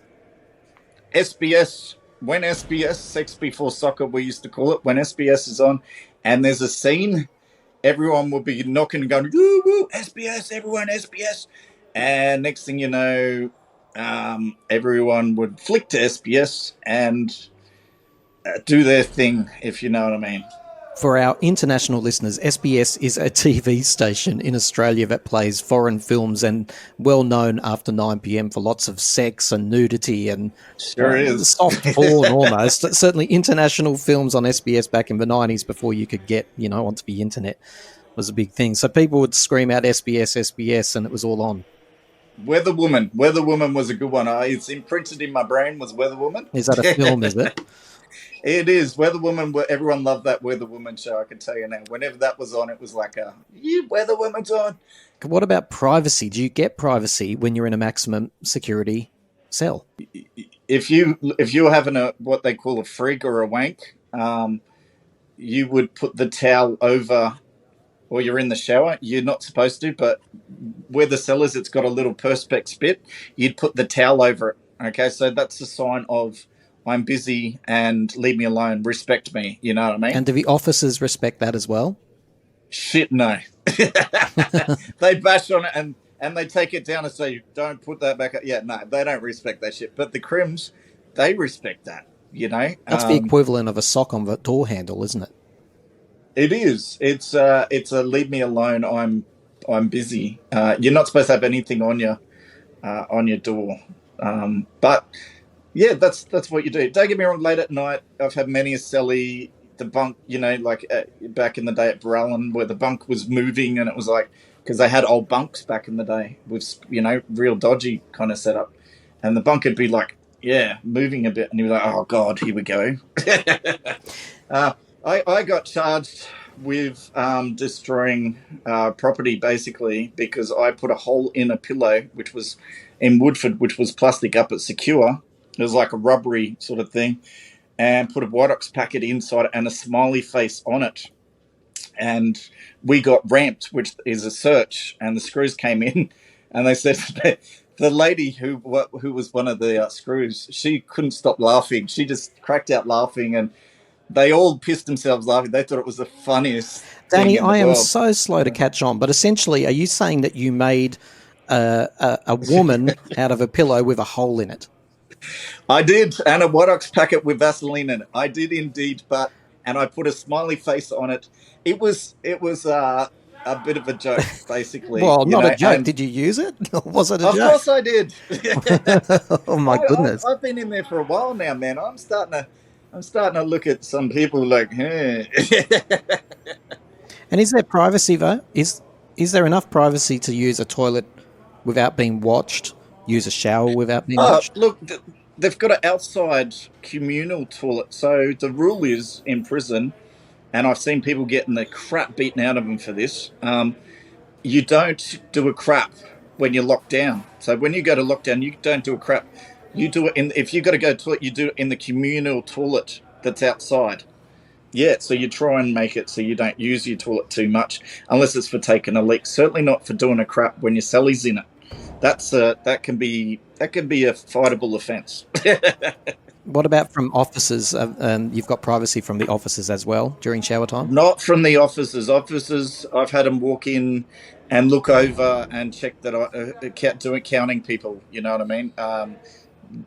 Well, SBS. When SBS, Sex Before Soccer, we used to call it, when SBS is on and there's a scene, everyone will be knocking and going, woo, woo, SBS, everyone, SBS. And next thing you know, everyone would flick to SBS and do their thing, if you know what I mean. For our international listeners, SBS is a TV station in Australia that plays foreign films and well known after 9 p.m. for lots of sex and nudity and Sure is. soft porn almost. Certainly international films on SBS back in the 90s before you could get, onto the internet was a big thing. So people would scream out SBS, SBS, and it was all on. Weather Woman was a good one. It's imprinted in my brain, was Weather Woman. Is that a film, is it? It is. Weather Woman, everyone loved that Weather Woman show, I can tell you now. Whenever that was on, it was like, Weather Woman's on. What about privacy? Do you get privacy when you're in a maximum security cell? If you're having what they call a frig or a wank, you would put the towel over, or you're in the shower. You're not supposed to, but where the cell is, it's got a little perspex bit. You'd put the towel over it. Okay, so that's a sign of I'm busy and leave me alone, respect me, you know what I mean? And do the officers respect that as well? Shit, no. They bash on it and they take it down and say, don't put that back up. Yeah, no, they don't respect that shit. But the crims, they respect that, That's the equivalent of a sock on the door handle, isn't it? It is. It's a leave me alone, I'm busy. You're not supposed to have anything on your door. But yeah, that's what you do. Don't get me wrong. Late at night, I've had many a celly. The bunk, like back in the day at Barallan, where the bunk was moving, and it was like because they had old bunks back in the day with real dodgy kind of setup, and the bunk would be like moving a bit, and you'd be like, oh god, here we go. I got charged with destroying property basically because I put a hole in a pillow, which was in Woodford, which was plastic up at Secure. It was like a rubbery sort of thing, and put a White Ox packet inside it and a smiley face on it. And we got ramped, which is a search, and the screws came in, and they said the lady who was one of the screws, she couldn't stop laughing. She just cracked out laughing, and they all pissed themselves laughing. They thought it was the funniest Danny, thing in the I am world. so slow to catch on, but essentially, are you saying that you made a woman out of a pillow with a hole in it? I did, and a White Ox packet with Vaseline in it. I did indeed, but and I put a smiley face on it. It was a bit of a joke, basically, Well, you not a know. joke. And Did you use it? Or was it a of joke? course I did. Oh my goodness. I've been in there for a while now, man. I'm starting to look at some people like, hey. And is there privacy though? Is there enough privacy to use a toilet without being watched? Use a shower without being Oh, watched? look, they've got an outside communal toilet. So the rule is in prison, and I've seen people getting the crap beaten out of them for this. You don't do a crap when you're locked down. So when you go to lockdown, you don't do a crap. You do it in, if you got to go to toilet, you do it in the communal toilet that's outside. Yeah, so you try and make it so you don't use your toilet too much, unless it's for taking a leak. Certainly not for doing a crap when your celly's in it. That can be a fightable offence. What about from officers? You've got privacy from the officers as well during shower time? Not from the officers. Officers, I've had them walk in and look over and check that doing counting people. You know what I mean?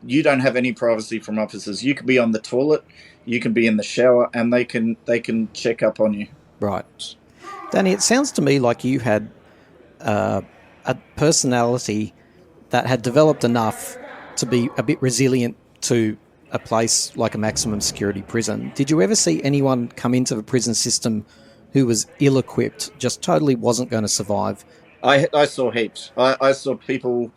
You don't have any privacy from officers. You can be on the toilet, you can be in the shower, and they can check up on you. Right. Danny, it sounds to me like you had a personality that had developed enough to be a bit resilient to a place like a maximum security prison. Did you ever see anyone come into the prison system who was ill equipped, just totally wasn't going to survive? I saw heaps. I saw people.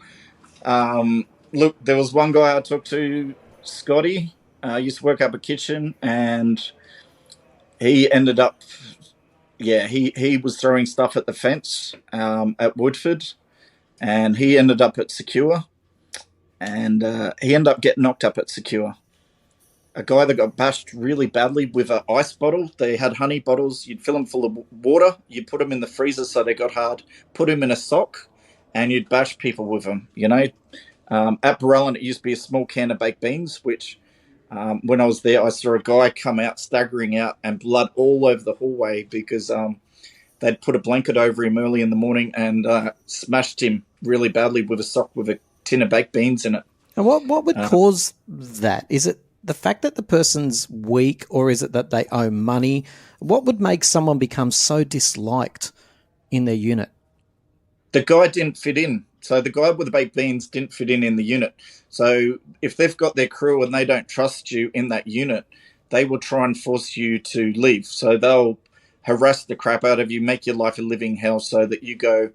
Look, there was one guy I talked to, Scotty. Used to work up a kitchen, and he ended up. Yeah, he was throwing stuff at the fence at Woodford, and he ended up at Secure, and he ended up getting knocked up at Secure. A guy that got bashed really badly with an ice bottle. They had honey bottles. You'd fill them full of water. You'd put them in the freezer so they got hard. Put them in a sock, and you'd bash people with them. You know, at Barellan, it used to be a small can of baked beans, which when I was there, I saw a guy come out staggering out and blood all over the hallway because they'd put a blanket over him early in the morning and smashed him really badly with a sock with a tin of baked beans in it. And what would cause that? Is it the fact that the person's weak, or is it that they owe money? What would make someone become so disliked in their unit? The guy didn't fit in. So the guy with the baked beans didn't fit in the unit. So if they've got their crew and they don't trust you in that unit, they will try and force you to leave. So they'll harass the crap out of you, make your life a living hell so that you go,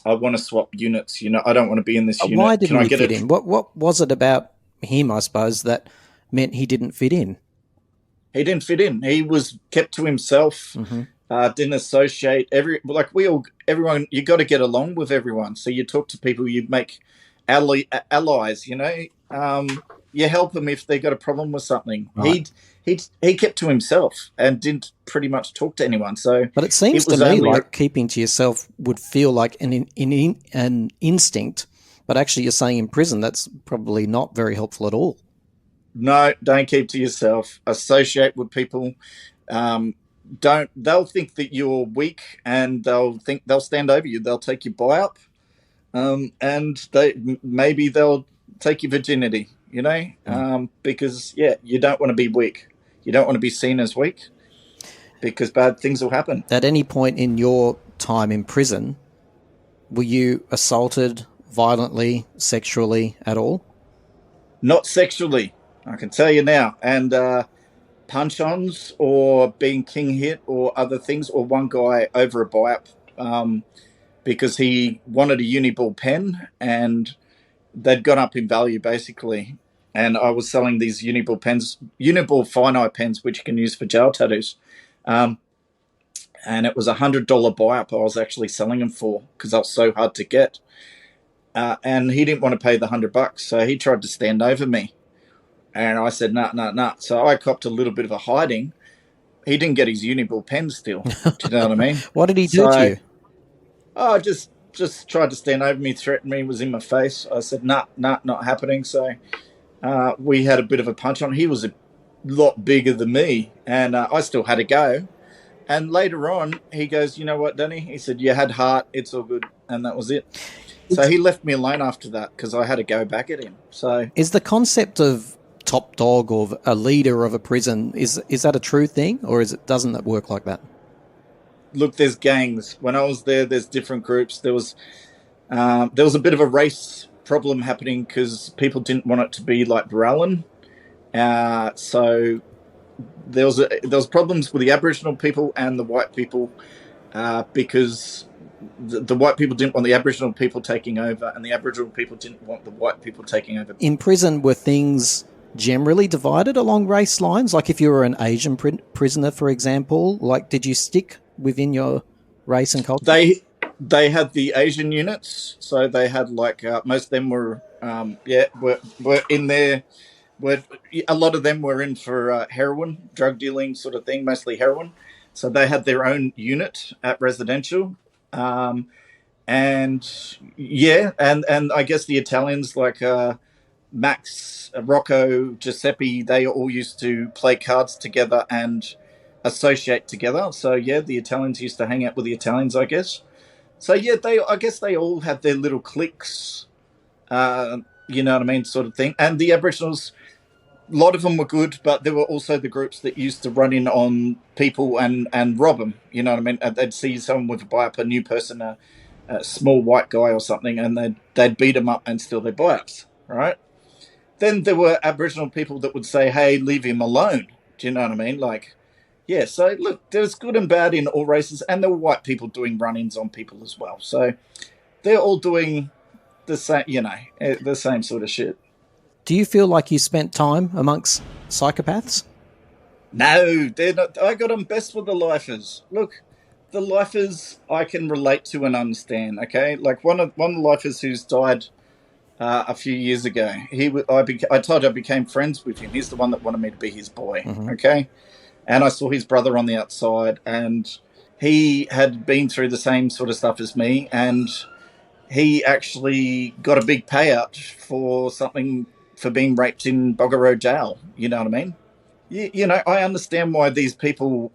I want to swap units. You know, I don't want to be in this unit. Why didn't he fit in? What was it about him, I suppose, that meant he didn't fit in? He didn't fit in. He was kept to himself. Didn't associate. Everyone. You got to get along with everyone. So you talk to people. You make allies. You know, you help them if they got a problem with something. Right. He kept to himself and didn't pretty much talk to anyone. So, but it seems to me like keeping to yourself would feel like an instinct. But actually, you're saying in prison that's probably not very helpful at all. No, don't keep to yourself. Associate with people. They'll think that you're weak, and they'll stand over you. They'll take your buy up, and maybe they'll take your virginity. You know, because you don't want to be weak. You don't want to be seen as weak, because bad things will happen. At any point in your time in prison, were you assaulted violently, sexually at all? Not sexually, I can tell you now. And punch-ons or being king hit or other things, or one guy over a buy-up because he wanted a Uniball pen and they'd gone up in value basically. And I was selling these Uniball pens, Uniball fine eye pens, which you can use for jail tattoos. And it was $100 buy-up I was actually selling them for because they were so hard to get. And he didn't want to pay the $100, so he tried to stand over me. And I said, nah. So I copped a little bit of a hiding. He didn't get his Uniball pen still. Do you know what I mean? What did he do to you? Oh, just tried to stand over me, threatened me, was in my face. I said, nah, not happening. So we had a bit of a punch on. He was a lot bigger than me, and I still had to go. And later on, he goes, you know what, Danny? He said, you had heart, it's all good. And that was it. So he left me alone after that because I had to go back at him. So is the concept of top dog or a leader of a prison. Is that a true thing, or doesn't that work like that? Look, there's gangs. When I was there's different groups. There was a bit of a race problem happening because people didn't want it to be like Barallan. So there was problems with the Aboriginal people and the white people because the white people didn't want the Aboriginal people taking over, and the Aboriginal people didn't want the white people taking over. In prison, were things generally divided along race lines? Like if you were an Asian prisoner, for example, like did you stick within your race and culture? They had the Asian units, so they had like most of them were were in there. Were a lot of them were in for heroin, drug dealing sort of thing, mostly heroin. So they had their own unit at residential. And yeah, and I guess the Italians like Max, Rocco, Giuseppe, they all used to play cards together and associate together. So yeah, the Italians used to hang out with the Italians, I guess. So yeah, I guess they all had their little cliques, you know what I mean, sort of thing. And the Aboriginals, a lot of them were good, but there were also the groups that used to run in on people and rob them. You know what I mean? They'd see someone with buy up a new person, a small white guy or something, and they'd beat them up and steal their buy ups. Right? Then there were Aboriginal people that would say, "Hey, leave him alone." Do you know what I mean? Like, yeah. So look, there's good and bad in all races, and there were white people doing run-ins on people as well. So they're all doing the same, you know, the same sort of shit. Do you feel like you spent time amongst psychopaths? No, they're not. I got them best with the lifers. Look, the lifers I can relate to and understand. Okay, like one of the lifers who's died a few years ago. I told you I became friends with him. He's the one that wanted me to be his boy. Mm-hmm. Okay, and I saw his brother on the outside, and he had been through the same sort of stuff as me, and he actually got a big payout for something for being raped in Bogoro jail. You know what I mean? You know, I understand why these people.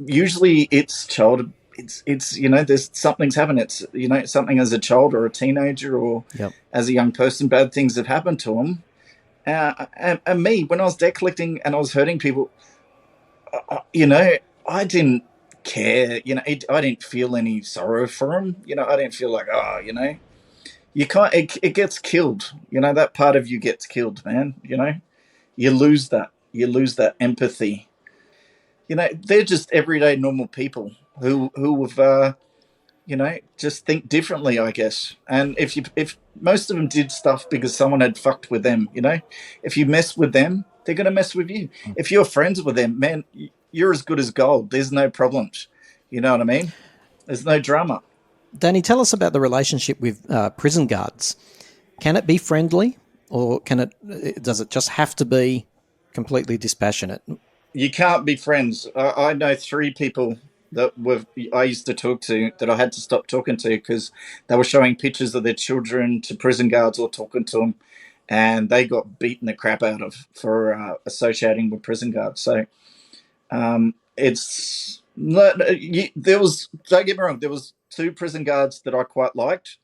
Usually, it's child. It's you know, there's something's happened. It's you know, something as a child or a teenager or Yep. as a young person, bad things have happened to them. And me, when I was debt collecting and I was hurting people, you know, I didn't care. You know, I didn't feel any sorrow for them. You know, I didn't feel like, oh, you know, you can't. It gets killed. You know, that part of you gets killed, man. You know, you lose that. You lose that empathy. You know, they're just everyday normal people who have you know, just think differently, I guess. And if most of them did stuff because someone had fucked with them, you know, if you mess with them, they're gonna mess with you. If you're friends with them, man, you're as good as gold. There's no problems. You know what I mean? There's no drama. Danny, tell us about the relationship with prison guards. Can it be friendly, or does it just have to be completely dispassionate? You can't be friends. I know 3 people that I used to talk to that I had to stop talking to because they were showing pictures of their children to prison guards or talking to them, and they got beaten the crap out of for associating with prison guards. So it's not, there was, don't get me wrong, there was 2 prison guards that I quite liked,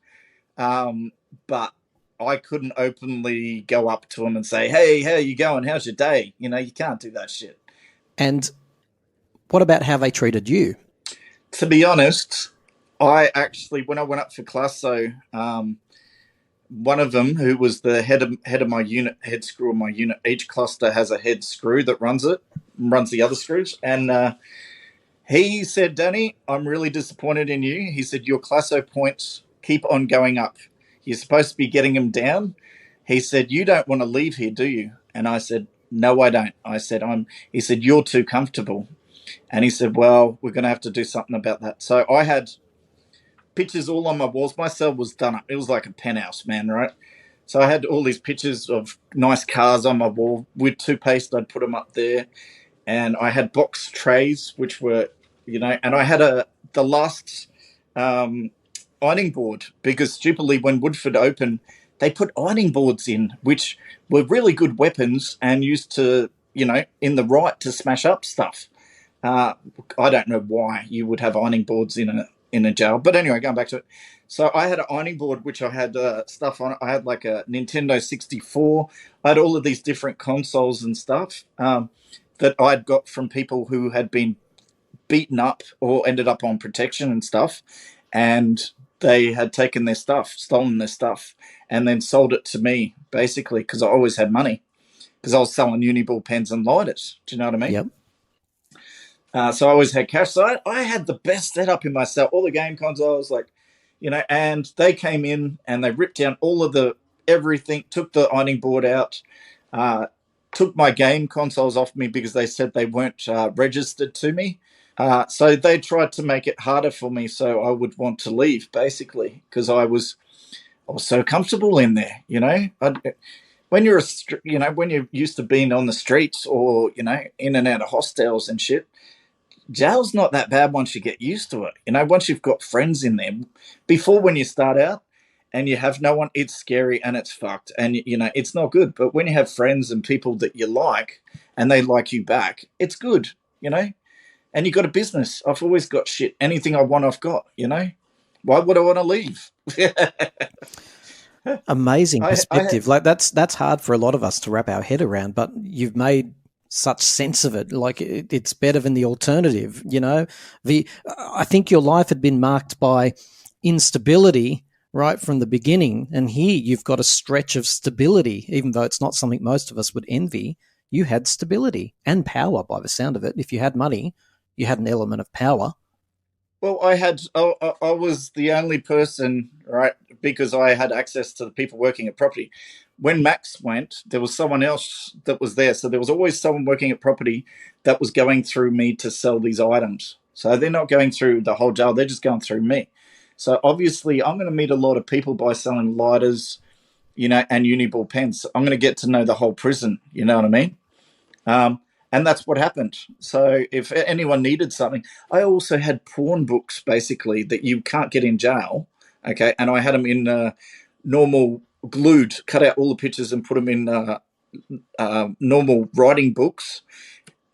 but I couldn't openly go up to them and say, "Hey, how you going? How's your day?" You know, you can't do that shit. And what about how they treated you? To be honest, I actually, when I went up for class, so one of them, who was the head of my unit, head screw of my unit, each cluster has a head screw that runs the other screws, and he said, "Danny, I'm really disappointed in you." He said, "Your classo points keep on going up. You're supposed to be getting them down." He said, "You don't want to leave here, do you?" And I said, "No, I don't." I said, He said, "You're too comfortable." And he said, "Well, we're going to have to do something about that." So I had pictures all on my walls. My cell was done up. It was like a penthouse, man, right? So I had all these pictures of nice cars on my wall. With toothpaste, I'd put them up there. And I had box trays, which were, you know, and I had the last ironing board because stupidly when Woodford opened, they put ironing boards in, which were really good weapons and used to, you know, in the right to smash up stuff. I don't know why you would have ironing boards in in a jail. But anyway, going back to it. So I had an ironing board which I had stuff on it. I had like a Nintendo 64. I had all of these different consoles and stuff that I'd got from people who had been beaten up or ended up on protection and stuff, and they had taken their stuff, stolen their stuff, and then sold it to me basically because I always had money because I was selling uni ball pens and lighters. Do you know what I mean? Yep. So I always had cash. So I had the best setup in my cell, all the game consoles, like, and they came in and they ripped down all of the everything, took the ironing board out, took my game consoles off me because they said they weren't registered to me. So they tried to make it harder for me so I would want to leave, basically, because I was so comfortable in there, when you're when you're used to being on the streets or in and out of hostels and shit, jail's not that bad once you get used to it. Once you've got friends in there. Before, when you start out and you have no one, it's scary and it's fucked and it's not good. But when you have friends and people that you like and they like you back, it's good. And you got a business. I've always got shit. Anything I want, I've got. Why would I want to leave? Amazing I perspective. Like that's hard for a lot of us to wrap our head around, but you've made such sense of it. Like it's better than the alternative. I think your life had been marked by instability right from the beginning, and here you've got a stretch of stability. Even though it's not something most of us would envy, you had stability and power by the sound of it. If you had money, you had an element of power. Well, I was the only person, right, because I had access to the people working at property. When Max went, there was someone else that was there. So there was always someone working at property that was going through me to sell these items. So they're not going through the whole jail, they're just going through me. So obviously, I'm going to meet a lot of people by selling lighters, and uniball pens. I'm going to get to know the whole prison. You know what I mean? And that's what happened. So if anyone needed something, I also had porn books basically that you can't get in jail. Okay. And I had them in normal glued, cut out all the pictures and put them in normal writing books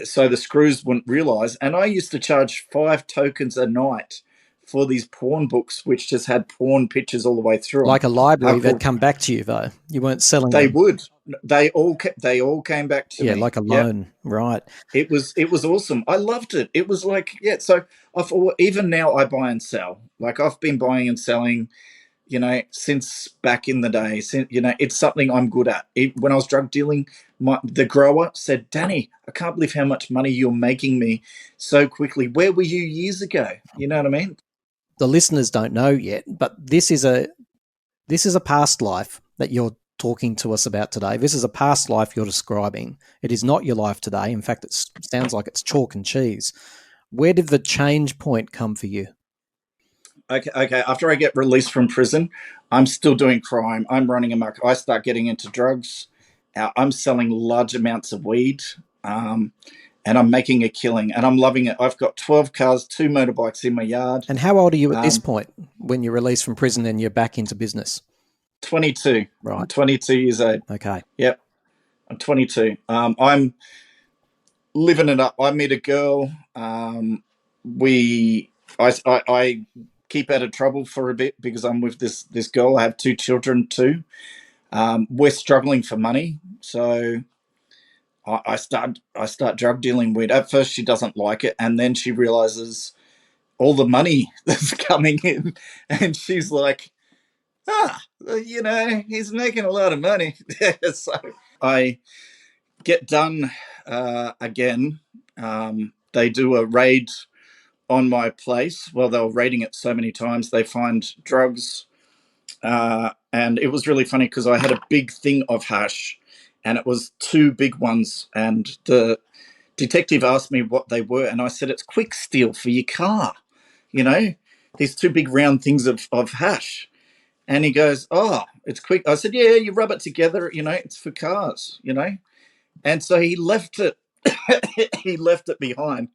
so the screws wouldn't realize. And I used to charge 5 tokens a night for these porn books, which just had porn pictures all the way through them. Like a library that come back to you, though. You weren't selling They them. would. They all came back to me. Yeah, like a loan, right? It was awesome. I loved it. It was like, yeah. So even now I buy and sell. Like I've been buying and selling, since back in the day. Since, it's something I'm good at. When I was drug dealing, the grower said, "Danny, I can't believe how much money you're making me so quickly. Where were you years ago?" You know what I mean? The listeners don't know yet, but this is a past life that you're talking to us about today. This is a past life you're describing. It is not your life today. In fact, it sounds like it's chalk and cheese. Where did the change point come for you? Okay. After I get released from prison, I'm still doing crime. I'm running amok. I start getting into drugs. I'm selling large amounts of weed, and I'm making a killing, and I'm loving it. I've got 12 cars, 2 motorbikes in my yard. And how old are you at this point when you're released from prison and you're back into business? 22. Right. I'm 22 years old. Okay. Yep. I'm 22. I'm living it up. I meet a girl. I keep out of trouble for a bit because I'm with this girl. I have 2 children too. We're struggling for money, so I start drug dealing weed. At first, she doesn't like it, and then she realizes all the money that's coming in, and she's like, he's making a lot of money. So I get done again. They do a raid on my place. Well, they were raiding it so many times. They find drugs. And it was really funny because I had a big thing of hash and it was 2 big ones. And the detective asked me what they were. And I said, it's quick steel for your car, these 2 big round things of hash. And he goes, oh, it's quick. I said, yeah, you rub it together, it's for cars, And so he left it. He left it behind.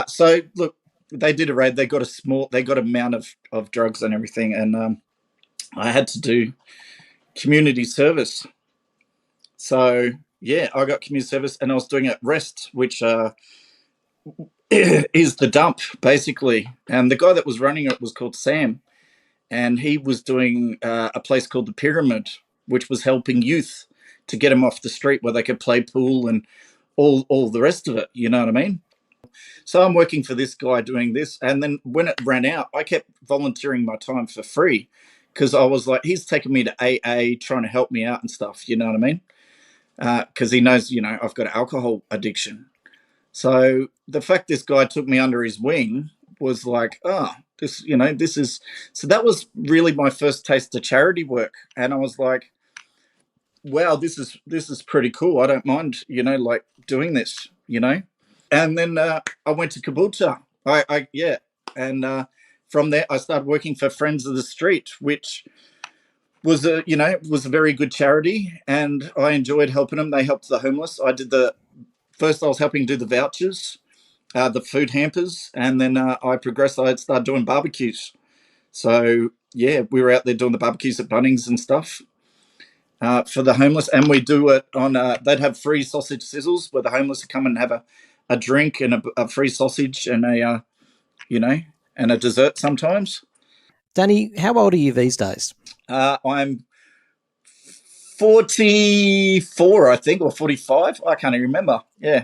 So look, they did a raid. They got a amount of drugs and everything. And I had to do community service. So yeah, I got community service and I was doing it rest, which is the dump basically, and the guy that was running it was called Sam, and he was doing a place called the Pyramid, which was helping youth to get them off the street where they could play pool and all the rest of it. You know what I mean? So I'm working for this guy doing this, and then when it ran out, I kept volunteering my time for free because I was like, he's taking me to AA, trying to help me out and stuff. You know what I mean? Because he knows, I've got alcohol addiction. So the fact this guy took me under his wing was like, oh, this is. So that was really my first taste of charity work, and I was like, wow, this is pretty cool. I don't mind, like doing this, And then I went to Caboolture. Yeah, and from there I started working for Friends of the Street, which was a very good charity, and I enjoyed helping them. They helped the homeless. I did the first. I was helping do the vouchers, the food hampers, and then I progressed. I started doing barbecues. So yeah, we were out there doing the barbecues at Bunnings and stuff for the homeless, and we do it on. They'd have free sausage sizzles where the homeless would come and have a drink and a free sausage and you know and a dessert sometimes. Danny, how old are you these days? I'm 44, I think, or 45. I can't even remember. Yeah.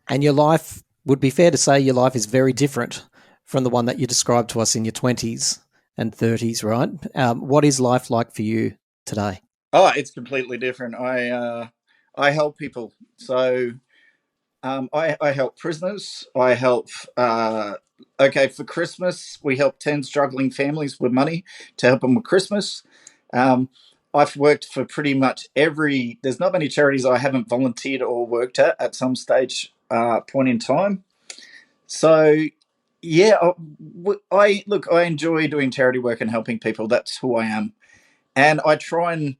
And your life, would be fair to say your life is very different from the one that you described to us in your 20s and 30s, right? What is life like for you today? Oh, it's completely different. I help people. So I help prisoners. I help. Okay, for Christmas, we help 10 struggling families with money to help them with Christmas. Um, I've worked for pretty much there's not many charities I haven't volunteered or worked at some stage point in time. So, yeah, I enjoy doing charity work and helping people. That's who I am. And I try and,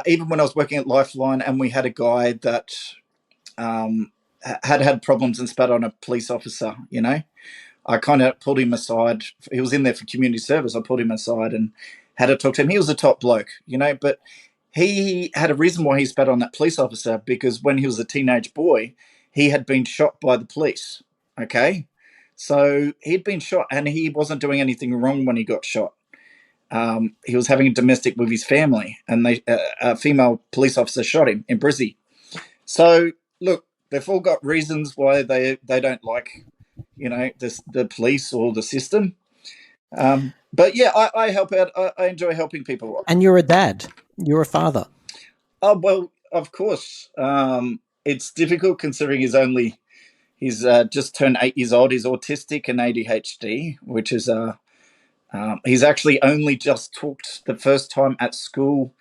even when I was working at Lifeline and we had a guy that um, had problems and spat on a police officer, I kind of pulled him aside. He was in there for community service. I pulled him aside and had a talk to him. He was a top bloke, but he had a reason why he spat on that police officer because when he was a teenage boy, he had been shot by the police. Okay. So he'd been shot and he wasn't doing anything wrong when he got shot. He was having a domestic with his family and a female police officer shot him in Brizzy. So look, they've all got reasons why they don't like, the police or the system. But yeah, I help out. I enjoy helping people. And you're a dad. You're a father. Oh well, of course. It's difficult considering he's just turned 8 years old. He's autistic and ADHD, which is he's actually only just talked the first time at school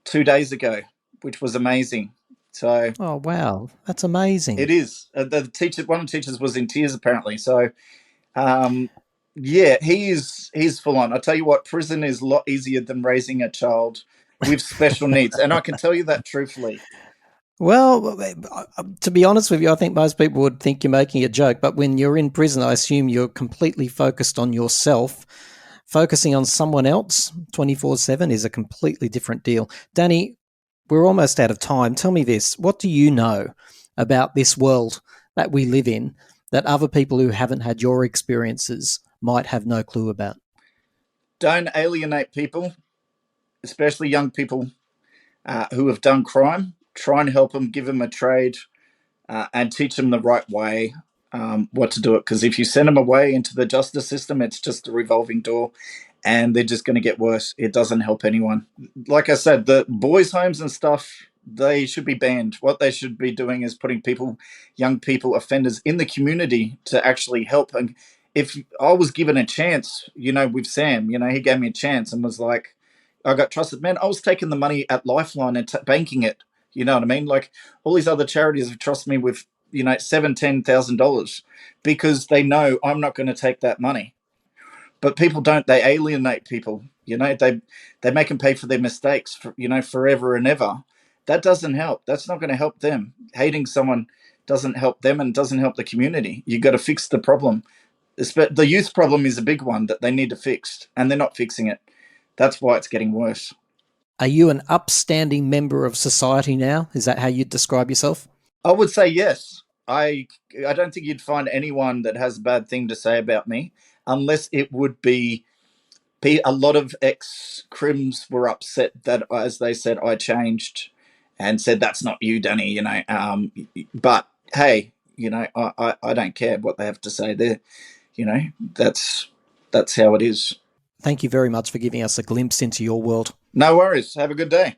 2 days ago, which was amazing. So, oh wow, that's amazing. It is. One of the teachers was in tears apparently. So, yeah, he's full on. I tell you what, prison is a lot easier than raising a child with special needs, and I can tell you that truthfully. Well, to be honest with you, I think most people would think you're making a joke, but when you're in prison, I assume you're completely focused on yourself. Focusing on someone else 24/7 is a completely different deal. Danny, we're almost out of time. Tell me this. What do you know about this world that we live in that other people who haven't had your experiences might have no clue about? Don't alienate people, especially young people who have done crime. Try and help them, give them a trade, and teach them the right way what to do it. Because if you send them away into the justice system, it's just a revolving door and they're just going to get worse. It doesn't help anyone. Like I said, the boys' homes and stuff, they should be banned. What they should be doing is putting young people, offenders in the community to actually help. And if I was given a chance, with Sam, he gave me a chance and was like, I got trusted. Man, I was taking the money at Lifeline and banking it. You know what I mean? Like all these other charities have trusted me with, $7,000-$10,000 because they know I'm not going to take that money. But people don't. They alienate people. They make them pay for their mistakes, forever and ever. That doesn't help. That's not going to help them. Hating someone doesn't help them and doesn't help the community. You got to fix the problem. The youth problem is a big one that they need to fix, and they're not fixing it. That's why it's getting worse. Are you an upstanding member of society now? Is that how you'd describe yourself? I would say yes. I I don't think you'd find anyone that has a bad thing to say about me, unless it would be a lot of ex crims were upset that, as they said, I changed and said that's not you, Danny. But hey, I don't care what they have to say. There, you know, that's how it is. Thank you very much for giving us a glimpse into your world. No worries. Have a good day.